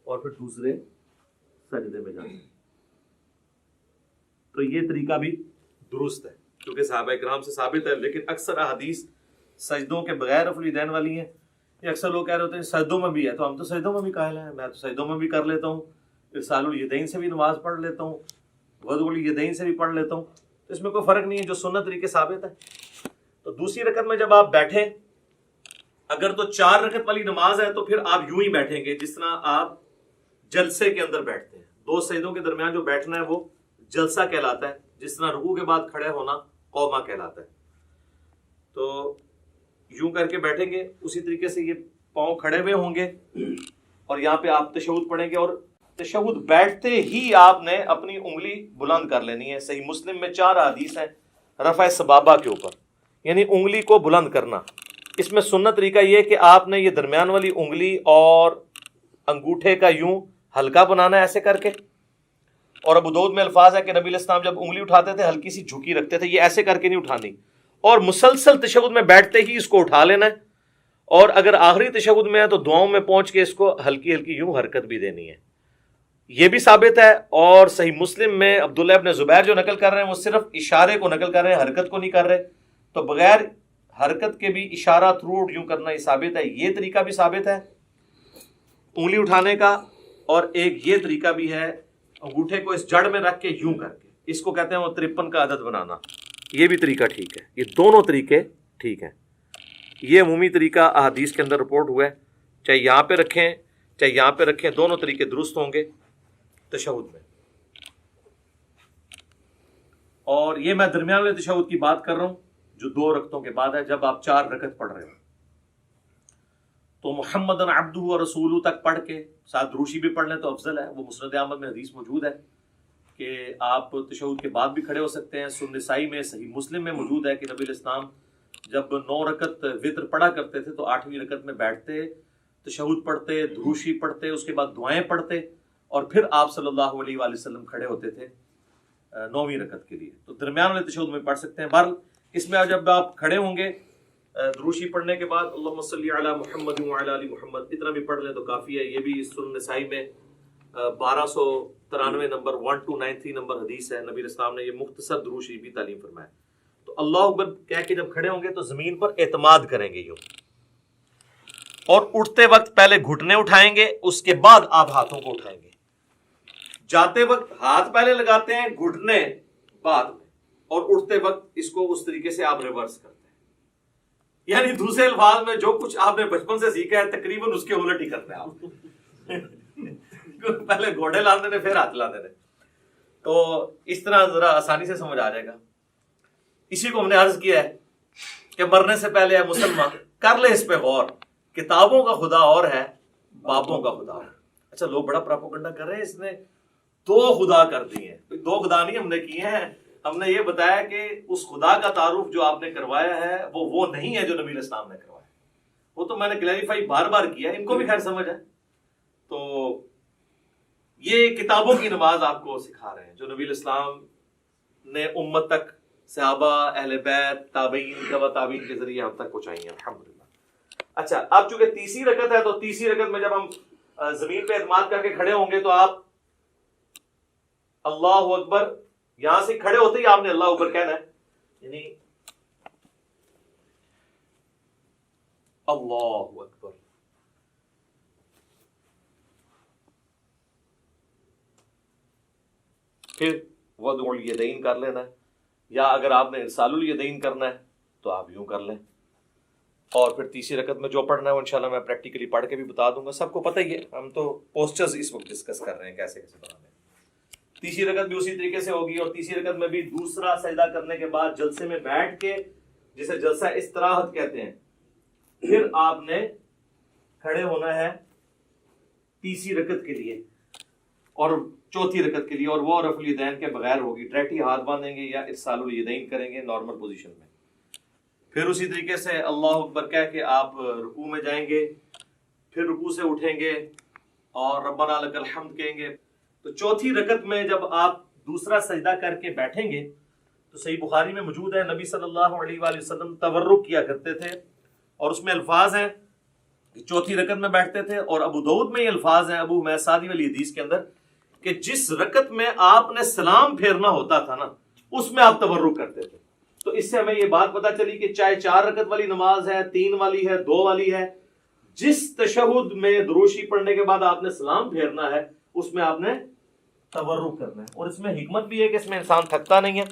اور پھر دوسرے سجدے میں جانا. تو یہ طریقہ بھی درست ہے کیونکہ صحابہ کرام سے ثابت ہے. لیکن اکثر احادیث سجدوں کے بغیر رفع الیدین والی ہیں. یہ اکثر لوگ کہہ رہے ہوتے ہیں سجدوں میں بھی ہے، تو ہم تو سجدوں میں بھی قائل ہیں، میں تو سجدوں میں بھی کر لیتا ہوں، ارسال الیدین سے بھی نماز پڑھ لیتا ہوں، وضع الیدین سے بھی پڑھ لیتا ہوں. تو اس میں کوئی فرق نہیں ہے، جو سنت طریقے ثابت ہے. تو دوسری رکعت میں جب آپ بیٹھیں، اگر تو 4 رکعت والی نماز ہے تو پھر آپ یوں ہی بیٹھیں گے جس طرح آپ جلسے کے اندر بیٹھتے ہیں. دو سجدوں کے درمیان جو بیٹھنا ہے وہ جلسہ کہلاتا ہے، جس طرح رکوع کے بعد کھڑے ہونا قومہ کہلاتا ہے. تو یوں کر کے بیٹھیں گے، اسی طریقے سے یہ پاؤں کھڑے ہوئے ہوں گے اور یہاں پہ آپ تشہد پڑھیں گے. اور تشہد بیٹھتے ہی آپ نے اپنی انگلی بلند کر لینی ہے. صحیح مسلم میں 4 حدیث ہیں رفع سبابہ کے اوپر، یعنی انگلی کو بلند کرنا. اس میں سنت طریقہ یہ کہ آپ نے یہ درمیان والی انگلی اور انگوٹھے کا یوں ہلکا بنانا ہے ایسے کر کے. اور ابو داؤد میں الفاظ ہے کہ نبی علیہ السلام جب انگلی اٹھاتے تھے ہلکی سی جھکی رکھتے تھے، یہ ایسے کر کے نہیں اٹھانی. اور مسلسل تشہد میں بیٹھتے ہی اس کو اٹھا لینا ہے. اور اگر آخری تشہد میں ہے تو دعاؤں میں پہنچ کے اس کو ہلکی ہلکی یوں حرکت بھی دینی ہے. یہ بھی ثابت ہے. اور صحیح مسلم میں عبداللہ ابن زبیر جو نقل کر رہے ہیں وہ صرف اشارے کو نقل کر رہے ہیں، حرکت کو نہیں کر رہے. تو بغیر حرکت کے بھی اشارہ تھروٹ یوں کرنا یہ ثابت ہے. یہ طریقہ بھی ثابت ہے انگلی اٹھانے کا. اور ایک یہ طریقہ بھی ہے انگوٹھے کو اس جڑ میں رکھ کے یوں کر کے، اس کو کہتے ہیں وہ 53 کا عدد بنانا. یہ بھی طریقہ ٹھیک ہے. یہ دونوں طریقے ٹھیک ہیں. یہ عمومی طریقہ احادیث کے اندر رپورٹ ہوا ہے، چاہے یہاں پہ رکھیں چاہے یہاں پہ رکھیں، دونوں طریقے درست ہوں گے تشہد میں۔ اور یہ میں درمیان والے تشہد کی بات کر رہا ہوں جو 2 رکعتوں کے بعد ہے، جب آپ 4 رکعت پڑھ رہے ہو تو محمد عبدہ و رسولہ تک پڑھ کے ساتھ دروشی بھی پڑھ لیں تو افضل ہے۔ وہ مسند احمد میں حدیث موجود ہے کہ آپ تشہد کے بعد بھی کھڑے ہو سکتے ہیں۔ سنن نسائی میں، صحیح مسلم میں موجود ہے کہ نبی علیہ السلام جب 9 رکعت وتر پڑھا کرتے تھے تو 8ویں رکعت میں بیٹھتے، تشہد پڑھتے، دروشی پڑھتے، اس کے بعد دعائیں پڑھتے، اور پھر آپ صلی اللہ علیہ وآلہ وسلم کھڑے ہوتے تھے 9ویں رکعت کے لیے۔ تو درمیان والے تشہد میں پڑھ سکتے ہیں۔ بہرحال اس میں جب آپ کھڑے ہوں گے دروشی پڑھنے کے بعد اللہم صلی علی محمد وعلی آل محمد اتنا بھی پڑھ لیں تو کافی ہے۔ یہ بھی سنن نسائی میں 1293 نمبر 1293 نمبر حدیث ہے، نبی اسلام نے یہ مختصر دروشی بھی تعلیم فرمایا۔ تو اللہ اکبر کہہ کے جب کھڑے ہوں گے تو زمین پر اعتماد کریں گے یوں، اور اٹھتے وقت پہلے گھٹنے اٹھائیں گے، اس کے بعد آپ ہاتھوں کو اٹھائیں گے۔ جاتے وقت ہاتھ پہلے لگاتے ہیں، گھٹنے بعد میں، اور اٹھتے وقت اس کو اس طریقے سے آپ ریورس کرتے ہیں۔ یعنی دوسرے الفاظ میں جو کچھ آپ نے بچپن سے سیکھا ہے تقریباً اس کے الٹ ہی کرتے ہیں آپ۔ پہلے گھوڑے لاندے نے پھر ہاتھ لاندے نے، تو اس طرح ذرا آسانی سے سمجھ آ جائے گا۔ اسی کو ہم نے عرض کیا ہے کہ مرنے سے پہلے ہے مسلمان کر لے اس پہ غور، کتابوں کا خدا اور ہے، بابوں کا خدا اور ہے۔ اچھا لوگ بڑا پراپوگنڈا کر رہے ہیں، اس نے 2 خدا کر دیے ہیں۔ 2 خدا نہیں ہم نے کیے ہیں، ہم نے یہ بتایا کہ اس خدا کا تعارف جو آپ نے کروایا ہے وہ نہیں ہے جو نبی علیہ السلام نے کروایا۔ وہ تو میں نے کلیریفائی بار بار کیا، ان کو بھی خیر سمجھ ہے۔ تو یہ کتابوں کی نماز آپ کو سکھا رہے ہیں جو نبی علیہ السلام نے امت تک، صحابہ، اہل بیت، تابعین، تبع تابعین کے ذریعے ہم تک پہنچائی ہیں الحمدللہ۔ اچھا اب چونکہ تیسری رکعت ہے تو تیسری رکعت میں جب ہم زمین پہ اعتماد کر کے کھڑے ہوں گے تو آپ اللہ اکبر، یہاں سے کھڑے ہوتے ہی آپ نے اللہ اکبر کہنا ہے، یعنی اللہ اکبر۔ پھر وضع الیدین کر لینا ہے، یا اگر آپ نے ارسال الیدین کرنا ہے تو آپ یوں کر لیں۔ اور پھر تیسری رکعت میں جو پڑھنا ہے وہ انشاءاللہ میں پریکٹیکلی پڑھ کے بھی بتا دوں گا، سب کو پتہ ہی ہے، ہم تو پوسچرز اس وقت ڈسکس کر رہے ہیں کیسے کیسے بنانے ہیں۔ تیسری رکعت بھی اسی طریقے سے ہوگی، اور تیسری رکعت میں بھی دوسرا سجدہ کرنے کے بعد جلسے میں بیٹھ کے، جسے جلسہ استراحت کہتے ہیں، پھر آپ نے کھڑے ہونا ہے تیسری رکعت کے لیے اور چوتھی رکعت کے لیے، اور وہ رفع الیدین کے بغیر ہوگی، ڈائریکٹ ہاتھ باندھیں گے یا ارسال الیدین کریں گے نارمل پوزیشن میں۔ پھر اسی طریقے سے اللہ اکبر کہہ کے آپ رکوع میں جائیں گے، پھر رکوع سے اٹھیں گے اور ربنا لک الحمد کہیں گے۔ تو چوتھی رکعت میں جب آپ دوسرا سجدہ کر کے بیٹھیں گے تو صحیح بخاری میں موجود ہے نبی صلی اللہ علیہ وآلہ وسلم تورک کیا کرتے تھے، اور اس میں الفاظ ہیں کہ چوتھی رکعت میں بیٹھتے تھے، اور ابو داؤد میں یہ الفاظ ہیں ابو حمید سعدی والی حدیث کے اندر کہ جس رکعت میں آپ نے سلام پھیرنا ہوتا تھا نا اس میں آپ تورک کرتے تھے۔ تو اس سے ہمیں یہ بات پتہ چلی کہ چاہے 4 رکعت والی نماز ہے، 3 والی ہے، 2 والی ہے، جس تشہد میں دروشی پڑھنے کے بعد آپ نے سلام پھیرنا ہے اس میں آپ نے تورک کرنا ہے۔ اور اس میں حکمت بھی ہے کہ اس میں انسان تھکتا نہیں ہے۔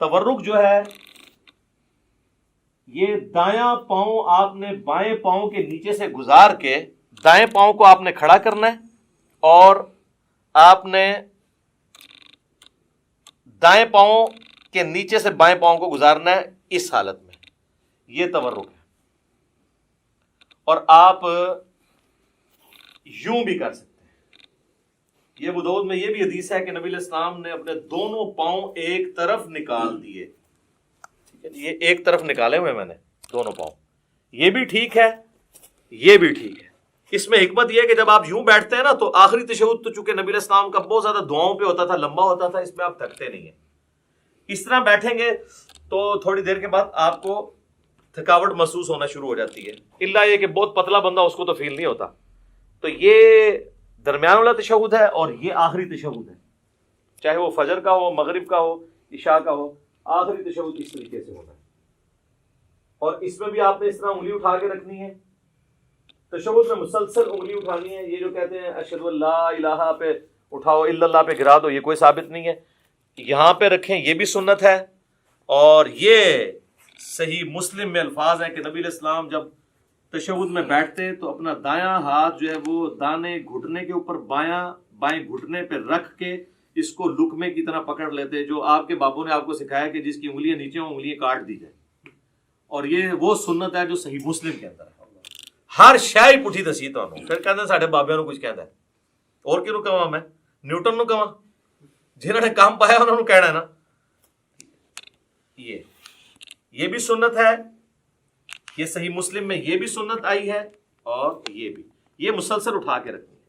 تورک جو ہے یہ دایاں پاؤں آپ نے بائیں پاؤں کے نیچے سے گزار کے دائیں پاؤں کو آپ نے کھڑا کرنا ہے، اور آپ نے دائیں پاؤں کے نیچے سے بائیں پاؤں کو گزارنا ہے اس حالت میں، یہ تورک ہے۔ اور آپ یوں بھی کر سکتے ہیں۔ یہ ابو داؤد میں یہ بھی حدیث ہے کہ نبی علیہ السلام نے اپنے دونوں پاؤں ایک طرف نکال دیے، یہ ایک طرف نکالے ہوئے میں نے دونوں پاؤں، یہ بھی ٹھیک ہے، یہ بھی ٹھیک ہے۔ اس میں حکمت یہ ہے کہ جب آپ یوں بیٹھتے ہیں نا تو آخری تشہد تو چونکہ نبی علیہ السلام کا بہت زیادہ دعاؤں پہ ہوتا تھا، لمبا ہوتا تھا، اس میں آپ تھکتے نہیں ہیں۔ اس طرح بیٹھیں گے تو تھوڑی دیر کے بعد آپ کو تھکاوٹ محسوس ہونا شروع ہو جاتی ہے، الا یہ کہ بہت پتلا بندہ اس کو تو فیل نہیں ہوتا۔ تو یہ درمیان والا تشہد ہے اور یہ آخری تشہد ہے، چاہے وہ فجر کا ہو، مغرب کا ہو، عشاء کا ہو، آخری تشہد اس طریقے سے ہونا ہے۔ اور اس میں بھی آپ نے اس طرح انگلی اٹھا کے رکھنی ہے، تشہد میں مسلسل انگلی اٹھانی ہے۔ یہ جو کہتے ہیں اشہد ان لا الہ پہ اٹھاؤ، الا اللہ پہ گرا دو، یہ کوئی ثابت نہیں ہے۔ یہاں پہ رکھیں، یہ بھی سنت ہے، اور یہ صحیح مسلم میں الفاظ ہیں کہ نبی علیہ السلام جب تشہد میں بیٹھتے تو اپنا دایاں ہاتھ جو ہے وہ دانے گھٹنے کے اوپر بائیں گھٹنے پہ رکھ کے اس کو لقمے کی طرح پکڑ لیتے، جو آپ کے بابوں نے آپ کو سکھایا کہ جس کی انگلیاں نیچے ہوں انگلیاں کاٹ دی جائے، اور یہ وہ سنت ہے جو صحیح مسلم کے اندر ہے۔ ہر شے پٹھی دسی تانوں، پھر کہندے ساڈے بابیاں نوں کچھ کہندا ہے، اور کینوں کہواں میں نیوٹن نوں کہواں، جنہاں نے کام پایا انہاں نوں کہنا ہے نا۔ یہ بھی سنت ہے، یہ صحیح مسلم میں یہ بھی سنت آئی ہے، اور یہ بھی، یہ مسلسل اٹھا کے رکھنی ہے۔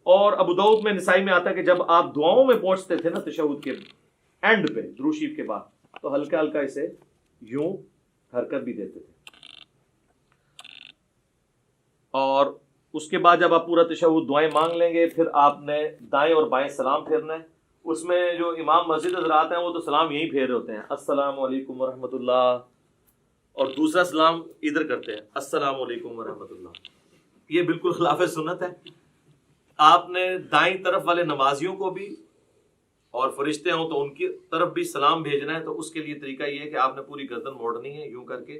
اور ابو داؤد میں، نسائی میں آتا ہے کہ جب آپ دعاؤں میں پہنچتے تھے نا تشہد کے اینڈ پہ درود شریف کے بعد، تو ہلکا ہلکا اسے یوں حرکت بھی دیتے تھے، اور اس کے بعد جب آپ پورا تشہد دعائیں مانگ لیں گے، پھر آپ نے دائیں اور بائیں سلام پھیرنا ہے۔ اس میں جو امام مسجد حضرات ہیں وہ تو سلام یہی پھیر رہے ہوتے ہیں، السلام علیکم ورحمۃ اللہ، اور دوسرا سلام ادھر کرتے ہیں، السلام علیکم ورحمۃ اللہ۔ یہ بالکل خلاف سنت ہے۔ آپ نے دائیں طرف والے نمازیوں کو بھی، اور فرشتے ہوں تو ان کی طرف بھی سلام بھیجنا ہے، تو اس کے لیے طریقہ یہ ہے کہ آپ نے پوری گردن موڑنی ہے یوں کر کے،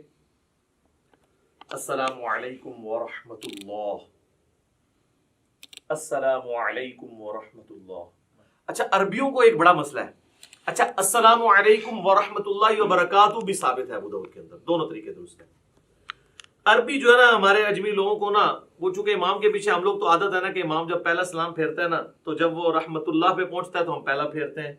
السلام علیکم ورحمۃ اللہ، السلام علیکم ورحمۃ اللہ۔ اچھا، عربیوں کو ایک بڑا مسئلہ ہے۔ اچھا، السلام علیکم ورحمۃ اللہ وبرکاتہ بھی ثابت ہے ابو داؤد کے اندر، دونوں طریقے درست ہیں۔ عربی جو ہے نا ہمارے اجمی لوگوں کو نا، وہ چونکہ امام کے پیچھے ہم لوگ تو عادت ہے نا کہ امام جب پہلا سلام پھیرتا ہے نا، تو جب وہ رحمت اللہ پہ پہنچتا ہے تو ہم پہلا پھیرتے ہیں،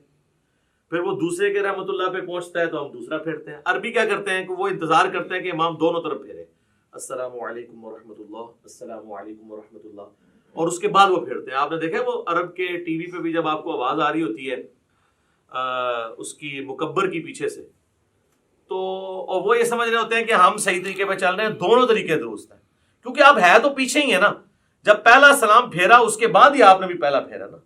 پھر وہ دوسرے کے رحمت اللہ پہ پہنچتا ہے تو ہم دوسرا پھیرتے ہیں۔ عربی کیا کرتے ہیں کہ وہ انتظار کرتے ہیں کہ امام دونوں طرف پھیرے، السلام علیکم ورحمۃ اللہ، السلام علیکم ورحمۃ اللہ، اور اس کے بعد وہ پھیرتے ہیں۔ آپ نے دیکھا وہ عرب کے ٹی وی پہ بھی جب آپ کو آواز آ رہی ہوتی ہے اس کی مکبر کی پیچھے سے، تو اور وہ یہ سمجھ رہے ہوتے ہیں کہ ہم صحیح طریقے پہ چل رہے ہیں، دونوں طریقے درست ہیں، کیونکہ آپ ہے تو پیچھے ہی ہے نا۔ جب پہلا سلام پھیرا اس کے بعد ہی آپ نے بھی پہلا پھیرا نا،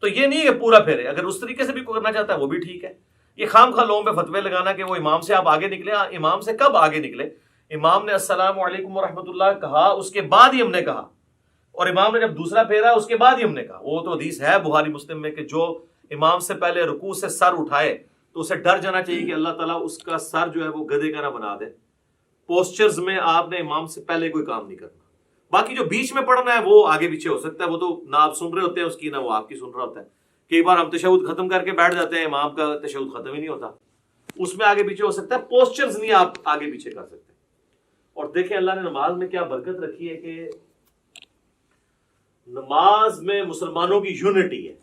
تو یہ نہیں ہے کہ پورا پھیرے، اگر اس طریقے سے بھی کرنا چاہتا ہے وہ بھی ٹھیک ہے۔ یہ خام خواہ لوگوں پہ فتوے لگانا کہ وہ امام سے آپ آگے نکلے، امام سے کب آگے نکلے؟ امام نے السلام علیکم ورحمۃ اللہ کہا، اس کے بعد ہی ہم نے کہا، اور امام نے جب دوسرا پھیرا اس کے بعد ہی ہم نے کہا۔ وہ تو حدیث ہے بخاری مسلم میں کہ جو امام سے پہلے رکوع سے سر اٹھائے تو اسے ڈر جانا چاہیے کہ اللہ تعالیٰ اس کا سر جو ہے وہ گدھے کا نہ بنا دے۔ پوسچرز میں آپ نے امام سے پہلے کوئی کام نہیں کرنا، باقی جو بیچ میں پڑھنا ہے وہ آگے پیچھے ہو سکتا ہے، وہ تو نہ آپ سن رہے ہوتے ہیں اس کی، نہ وہ آپ کی سن رہا ہوتا ہے۔ کئی بار ہم تشہد ختم کر کے بیٹھ جاتے ہیں، امام کا تشہد ختم ہی نہیں ہوتا، اس میں آگے پیچھے ہو سکتا ہے، پوسچرز نہیں آپ آگے پیچھے کر سکتے۔ اور دیکھیں اللہ نے نماز میں کیا برکت رکھی ہے کہ نماز میں مسلمانوں کی یونٹی ہے،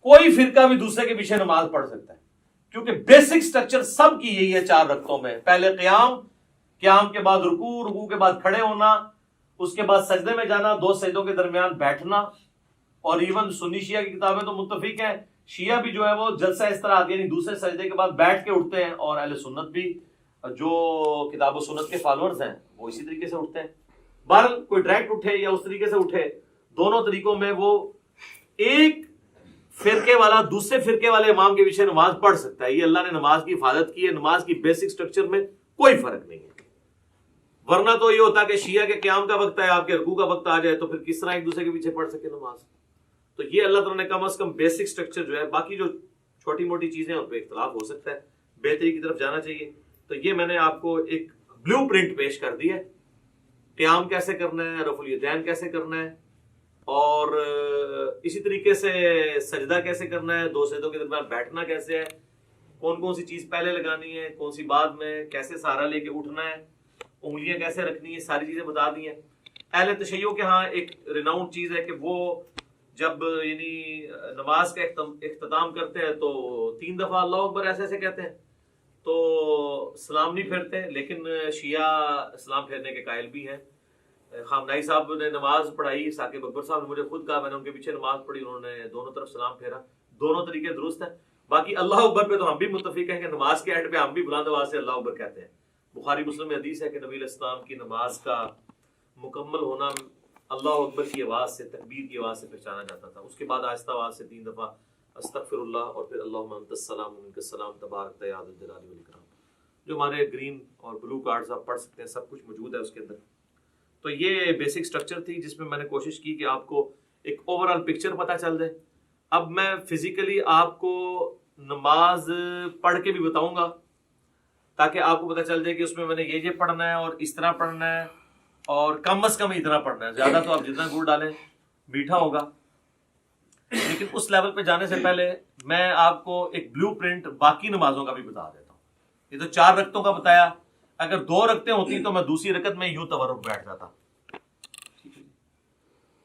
کوئی فرقہ بھی دوسرے کے پیچھے نماز پڑھ سکتا ہے، کیونکہ بیسک سٹرکچر سب کی یہی ہے 4 رکعتوں میں، پہلے قیام کے بعد رکوع، رکوع کے بعد کھڑے ہونا، اس کے بعد سجدے میں جانا، 2 سجدوں کے درمیان بیٹھنا، اور ایون سنی شیعہ کی کتابیں تو متفق ہیں، شیعہ بھی جو ہے وہ جلسہ اس طرح آتی ہے، یعنی دوسرے سجدے کے بعد بیٹھ کے اٹھتے ہیں، اور اہل سنت بھی جو کتاب و سنت کے فالوورز ہیں وہ اسی طریقے سے اٹھتے ہیں۔ بہرحال کوئی ڈائریکٹ اٹھے یا اس طریقے سے اٹھے، دونوں طریقوں میں وہ ایک فرقے والا دوسرے فرقے والے امام کے پیچھے نماز پڑھ سکتا ہے۔ یہ اللہ نے نماز کی حفاظت کی ہے، نماز کی بیسک سٹرکچر میں کوئی فرق نہیں ہے۔ ورنہ تو یہ ہوتا کہ شیعہ کے قیام کا وقت ہے، آپ کے رکوع کا وقت آ جائے تو پھر کس طرح ایک دوسرے کے پیچھے پڑھ سکے نماز؟ تو یہ اللہ تعالیٰ نے کم از کم بیسک سٹرکچر جو ہے، باقی جو چھوٹی موٹی چیزیں ان پہ اختلاف ہو سکتا ہے، بہتری کی طرف جانا چاہیے۔ تو یہ میں نے آپ کو ایک بلیو پرنٹ پیش کر دی ہے، قیام کیسے کرنا ہے، رفع الیدین کیسے کرنا ہے، اور اسی طریقے سے سجدہ کیسے کرنا ہے، 2 سجدوں کے درمیان بیٹھنا کیسے ہے، کون کون سی چیز پہلے لگانی ہے، کون سی بعد میں، کیسے سہارا لے کے اٹھنا ہے، انگلیاں کیسے رکھنی ہے، ساری چیزیں بتا دی ہیں۔ اہل تشیع کے ہاں ایک ریناؤنڈ چیز ہے کہ وہ جب یعنی نماز کا اختتام کرتے ہیں تو 3 دفعہ اللہ اکبر ایسے ایسے کہتے ہیں، تو سلام نہیں پھیرتے، لیکن شیعہ سلام پھیرنے کے قائل بھی ہیں۔ خامنائی صاحب نے نماز پڑھائی، ثاقب اکبر صاحب نے مجھے خود کہا، میں نے ان کے پیچھے نماز پڑھی، انہوں نے دونوں طرف سلام پھیرا، دونوں طریقے درست ہیں۔ باقی اللہ اکبر پہ تو ہم بھی متفق ہیں کہ نماز کے اینڈ پہ ہم بھی بلند آواز سے اللہ اکبر کہتے ہیں۔ بخاری مسلم میں حدیث ہے کہ نبی علیہ السلام کی نماز کا مکمل ہونا اللہ اکبر کی آواز سے، تکبیر کی آواز سے پہچانا جاتا تھا، اس کے بعد آہستہ آواز سے 3 دفعہ استغفر اللہ، اور پھر اللہم انت السلام منک السلام تبارک یا ذا الجلال والاکرام۔ جو ہمارے گرین اور بلو کارڈز آپ پڑھ سکتے ہیں، سب کچھ موجود ہے اس کے اندر۔ تو یہ بیسک سٹرکچر تھی جس میں نے کوشش کی کہ آپ کو ایک اوور آل پکچر پتہ چل جائے۔ اب میں فزیکلی آپ کو نماز پڑھ کے بھی بتاؤں گا، تاکہ آپ کو پتہ چل جائے کہ اس میں نے یہ پڑھنا ہے اور اس طرح پڑھنا ہے اور کم از کم اتنا پڑھنا ہے. زیادہ تو آپ جتنا گڑ ڈالیں میٹھا ہوگا. لیکن اس لیول پہ جانے سے پہلے میں آپ کو ایک بلو پرنٹ باقی نمازوں کا بھی بتا دیتا ہوں. یہ تو 4 رکعتوں کا بتایا, اگر 2 رکعتیں ہوتی تو میں دوسری رکعت میں یوں تورک بیٹھ جاتا.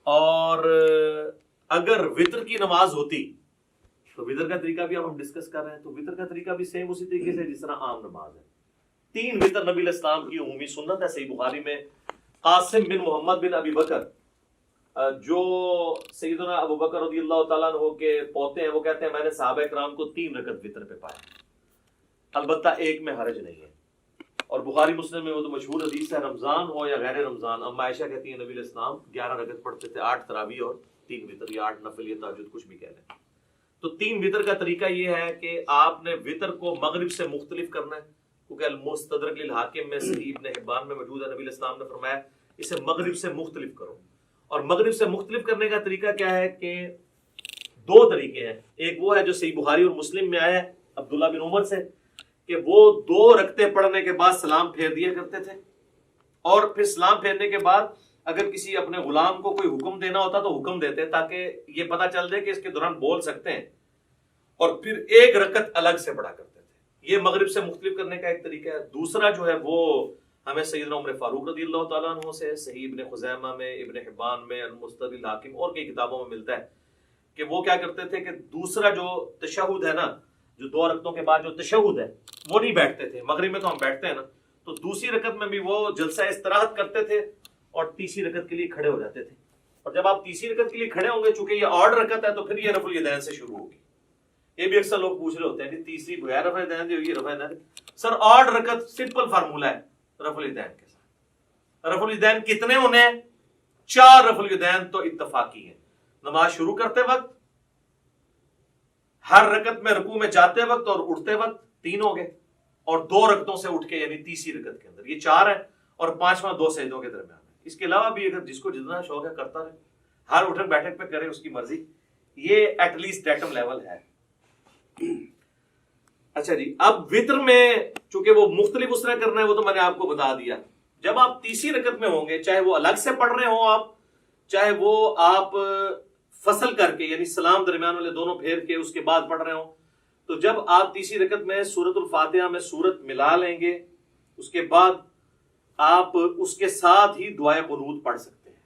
اور اگر وطر کی نماز ہوتی تو وطر کا طریقہ بھی اب ہم ڈسکس کر رہے ہیں, تو وطر کا طریقہ بھی سیم اسی طریقے سے جس طرح عام نماز ہے. 3 وطر نبی علیہ السلام کی عمومی سنت ہے. صحیح بخاری میں قاسم بن محمد بن ابی بکر جو سیدنا ابو بکر رضی اللہ تعالیٰ عنہ کے پوتے ہیں, وہ کہتے ہیں میں نے صحابہ کرام کو 3 رکعت وطر پہ پایا, البتہ ایک میں حرج نہیں ہے. اور بخاری مسلم میں وہ تو مشہور حدیث ہے, رمضان ہو یا غیر رمضان. اما عائشہ کہتی ہیں نبی علیہ السلام 11 رکعت پڑھتے تھے, 8 تراویح اور 3 وطر, یا 8 نفل یا تہجد, کچھ بھی کہہ لیں. تو 3 وطر کا طریقہ یہ ہے کہ آپ نے وطر کو مغرب سے مختلف کرنا ہے, کیونکہ المستدرک للحاکم میں صحیح ابن حبان میں موجود ہے, نبی علیہ السلام نے فرمایا اسے مغرب سے مختلف کرو. اور مغرب سے مختلف کرنے کا طریقہ کیا ہے کہ 2 طریقے ہیں. ایک وہ ہے جو صحیح بخاری اور مسلم میں آیا ہے عبداللہ بن عمر سے, کہ وہ 2 رکعتیں پڑھنے کے بعد سلام پھیر دیا کرتے تھے, اور پھر سلام پھیرنے کے بعد اگر کسی اپنے غلام کو کوئی حکم دینا ہوتا تو حکم دیتے تاکہ یہ پتہ چل جائے کہ اس کے دوران بول سکتے ہیں, اور پھر 1 رکعت الگ سے پڑھا کرتے تھے. یہ مغرب سے مختلف کرنے کا ایک طریقہ ہے. دوسرا جو ہے وہ ہمیں سیدنا عمر فاروق رضی اللہ تعالیٰ عنہ سے صحیح ابن خزیمہ میں, ابن حبان میں, المستدرک للحاکم اور کئی کتابوں میں ملتا ہے کہ وہ کیا کرتے تھے کہ دوسرا جو تشہد ہے نا, جو 2 رکعتوں کے بعد جو تشہد ہے وہ نہیں بیٹھتے تھے. مغرب میں تو ہم بیٹھتے ہیں نا, تو دوسری رکعت میں بھی وہ جلسہ استراحت کرتے تھے اور تیسری رکعت کے لیے کھڑے ہو جاتے تھے. اور جب آپ تیسری رکعت کے لیے کھڑے ہوں گے, چونکہ یہ آڈ رکعت ہے, تو پھر یہ رفع الیدین سے شروع ہوگی. یہ بھی اکثر لوگ پوچھ رہے ہوتے ہیں کہ تیسری بغیر رفع الیدین دی ہوگی, رفع الیدین. سر آڈ رکعت سمپل فارمولہ ہے رفع الیدین کے ساتھ. رفع الیدین کتنے ہونے ہیں؟ 4 رفع الیدین تو اتفاقی ہیں. نماز شروع کرتے وقت, ہر رکعت میں رکوع میں جاتے وقت اور اٹھتے وقت 3 ہو گئے, اور 2 رکعتوں سے اٹھ کے یعنی تیسری رکعت کے اندر یہ 4 ہے, اور 5واں 2 سجدوں کے درمیان ہے. اس کے علاوہ بھی اگر جس کو جتنا شوق ہے کرتا رہے, ہر اٹھک بیٹھک پہ کرے, اس کی مرضی. یہ ایٹ لیسٹ ڈیٹم لیول ہے. اچھا جی, اب وطر میں چونکہ وہ مختلف اس طرح کرنا ہے, وہ تو میں نے آپ کو بتا دیا. جب آپ تیسری رکعت میں ہوں گے, چاہے وہ الگ سے پڑھ رہے ہوں آپ, چاہے وہ آپ فصل کر کے یعنی سلام درمیان والے دونوں پھیر کے اس کے بعد پڑھ رہے ہوں, تو جب آپ تیسری رکعت میں سورۃ الفاتحہ میں سورت ملا لیں گے, اس کے بعد آپ اس کے ساتھ ہی دعائے قنوت پڑھ سکتے ہیں.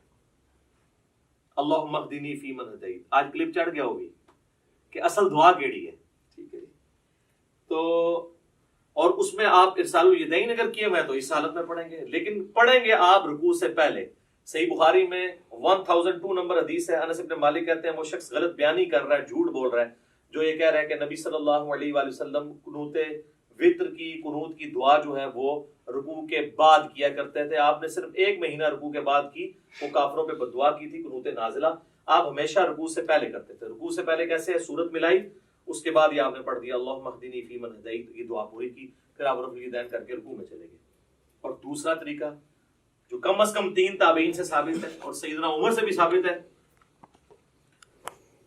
اللہم اہدنی فیمن ہدیت. آج کلپ چڑھ گیا ہوگی کہ اصل دعا کیڑی ہے, ٹھیک ہے جی. تو اور اس میں آپ ارسال الیدین اگر کیے ہوئے تو اس حالت میں پڑھیں گے, لیکن پڑھیں گے آپ رکوع سے پہلے. صحیح بخاری میں 1002 نمبر حدیث ہے, انس بن مالک کہتے ہیں وہ شخص غلط بیانی کر رہا ہے, جھوٹ بول رہا ہے, جو یہ کہہ رہا ہے کہ نبی صلی اللہ علیہ وآلہ وسلم قنوت وطر کی قنوت کی دعا جو ہے وہ رکوع کے بعد کیا کرتے تھے. آپ نے صرف 1 مہینہ رکوع کے بعد کی, وہ کافروں پہ بد دعا کی تھی, قنوت نازلہ. آپ ہمیشہ رکوع سے پہلے کرتے تھے. رکوع سے پہلے کیسے ہے, سورت ملائی, اس کے بعد یہ آپ نے پڑھ دیا اللہم اہدنی فیمن ہدیت, یہ دعا پوری کی, پھر آپ رفع الیدین کر کے رکوع میں چلے گئے. اور دوسرا طریقہ جو کم از کم 3 تابعین سے ثابت ہے اور سیدنا عمر سے بھی ثابت ہے,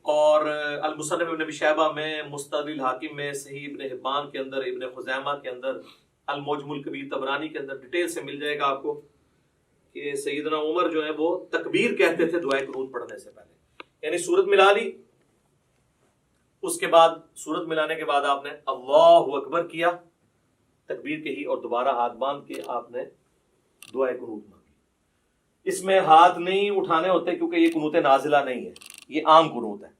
اور المصنف ابن ابی شیبہ میں, مستدرک الحاکم میں, صحیح ابن حبان کے اندر, ابن خزیمہ کے اندر, المعجم الکبیر طبرانی کے اندر ڈیٹیل سے مل جائے گا آپ کو کہ سیدنا عمر جو ہے وہ تکبیر کہتے تھے دعائے قنوت پڑھنے سے پہلے. یعنی سورت ملا لی, اس کے بعد سورت ملانے کے بعد آپ نے اللہ اکبر کیا, تکبیر کہی, اور دوبارہ ہاتھ باندھ کے آپ نے دعائے قنوت مانگی. اس میں ہاتھ نہیں اٹھانے ہوتے کیونکہ یہ قنوت نازلہ نہیں ہے, یہ عام قنوت ہے.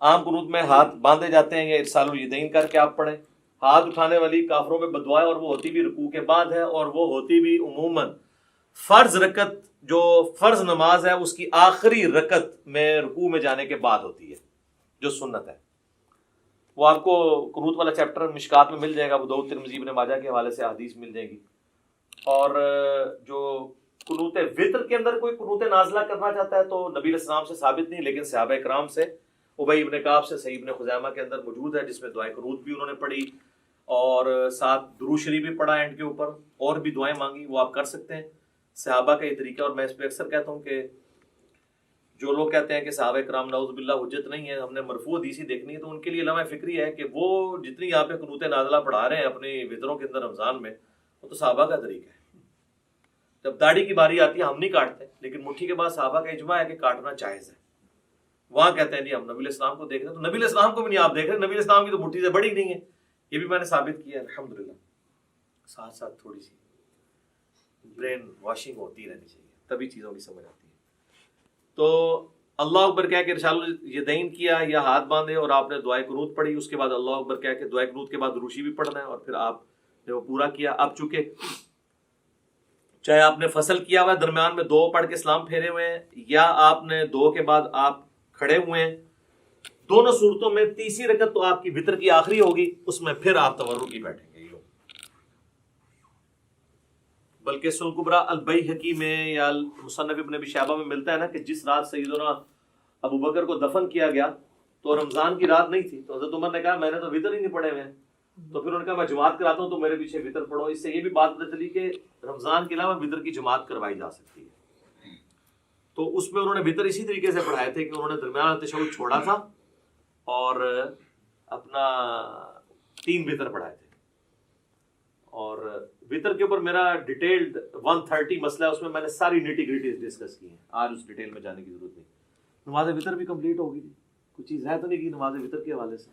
عام قنوت میں ہاتھ باندھے جاتے ہیں, یا ارسال الیدین کر کے آپ پڑھیں. ہاتھ اٹھانے والی کافروں میں بد دعا ہے, اور وہ ہوتی بھی رکوع کے بعد ہے, اور وہ ہوتی بھی عموماً فرض رکعت جو فرض نماز ہے اس کی آخری رکعت میں رکوع میں جانے کے بعد ہوتی ہے, جو سنت ہے. وہ آپ کو قنوت والا چیپٹر مشکات میں مل جائے گا, ابو داؤد ترمذی ابن ماجہ کے حوالے سے حدیث مل جائے گی. اور جو قنوت وطر کے اندر کوئی قنوت نازلہ کرنا چاہتا ہے تو نبی علیہ السلام سے ثابت نہیں, لیکن صحابہ کرام سے, ابی ابن کعب سے صحیح ابن خزیمہ کے اندر موجود ہے, جس میں دعائے قنوت بھی انہوں نے پڑھی اور ساتھ درود شریف بھی پڑھا اینڈ کے اوپر, اور بھی دعائیں مانگی. وہ آپ کر سکتے ہیں, صحابہ کا یہ طریقہ. اور میں اس پہ اکثر کہتا ہوں کہ جو لوگ کہتے ہیں کہ صحابہ کرام نعوذ باللہ حجت نہیں ہے، ہم نے مرفوع حدیثی دیکھنی ہے، تو ان کے لیے لمحہ فکری ہے کہ وہ جتنی یہاں پہ قنوت نازلہ پڑھا رہے ہیں اپنے وطروں کے اندر رمضان میں، وہ تو صحابہ کا طریقہ ہے۔ جب داڑھی کی باری آتی ہے ہم نہیں کاٹتے، لیکن مٹھی کے بعد صحابہ کا اجماع ہے کہ کاٹنا جائز ہے۔ وہاں کہتے ہیں نہیں ہم نبی علیہ السلام کو دیکھ رہے ہیں، تو نبی علیہ السلام کو بھی نہیں آپ دیکھ رہے، نبی علیہ السلام کی تو مٹھی سے بڑی نہیں ہے، یہ بھی میں نے ثابت کیا ہے الحمدللہ۔ ساتھ ساتھ تھوڑی سی برین واشنگ ہوتی رہنی چاہیے، تبھی چیزوں کی سمجھ آتی ہے۔ تو اللہ اکبر کہہ کے ارسال الیدین کیا یا ہاتھ باندھے اور آپ نے دعائے قنوت پڑھی، اس کے بعد اللہ اکبر کہہ کے دعائے قنوت کے بعد روشی بھی پڑھنا ہے، اور پھر آپ نے وہ پورا کیا۔ اب چونکہ چاہے آپ نے فصل کیا ہوا ہے، درمیان میں 2 پڑھ کے سلام پھیرے ہوئے ہیں، یا آپ نے 2 کے بعد آپ کھڑے ہوئے ہیں، دونوں صورتوں میں تیسری رکعت تو آپ کی وتر کی آخری ہوگی، اس میں پھر آپ تورکی بیٹھیں گے۔ بلکہ سنن کبریٰ البیہقی میں یا مصنف ابن ابی شیبہ میں ملتا ہے نا کہ جس رات سیدنا ابو بکر کو دفن کیا گیا تو رمضان کی رات نہیں تھی، تو حضرت عمر نے کہا میں نے تو وتر ہی نہیں پڑھے ہوئے ہیں، تو پھر انہوں نے کہا میں جماعت کراتا ہوں تو میرے پیچھے وتر پڑھو۔ اس سے یہ بھی بات پتہ چلی کہ رمضان کے علاوہ وتر کی جماعت کروائی جا سکتی ہے۔ تو اس میں انہوں نے وتر اسی طریقے سے پڑھائے تھے کہ انہوں نے درمیان تشہد چھوڑا تھا اور اپنا 3 وتر پڑھائے تھے۔ اور وتر کے اوپر میرا ڈیٹیلڈ 130 مسئلہ ہے، اس میں میں نے ساری نیٹی گریٹیز ڈسکس کی ہیں، آج اس ڈیٹیل میں جانے کی ضرورت نہیں۔ نماز وتر بھی کمپلیٹ ہوگی تھی، کوئی چیز ہے تو نہیں کی نماز وتر کے حوالے سے؟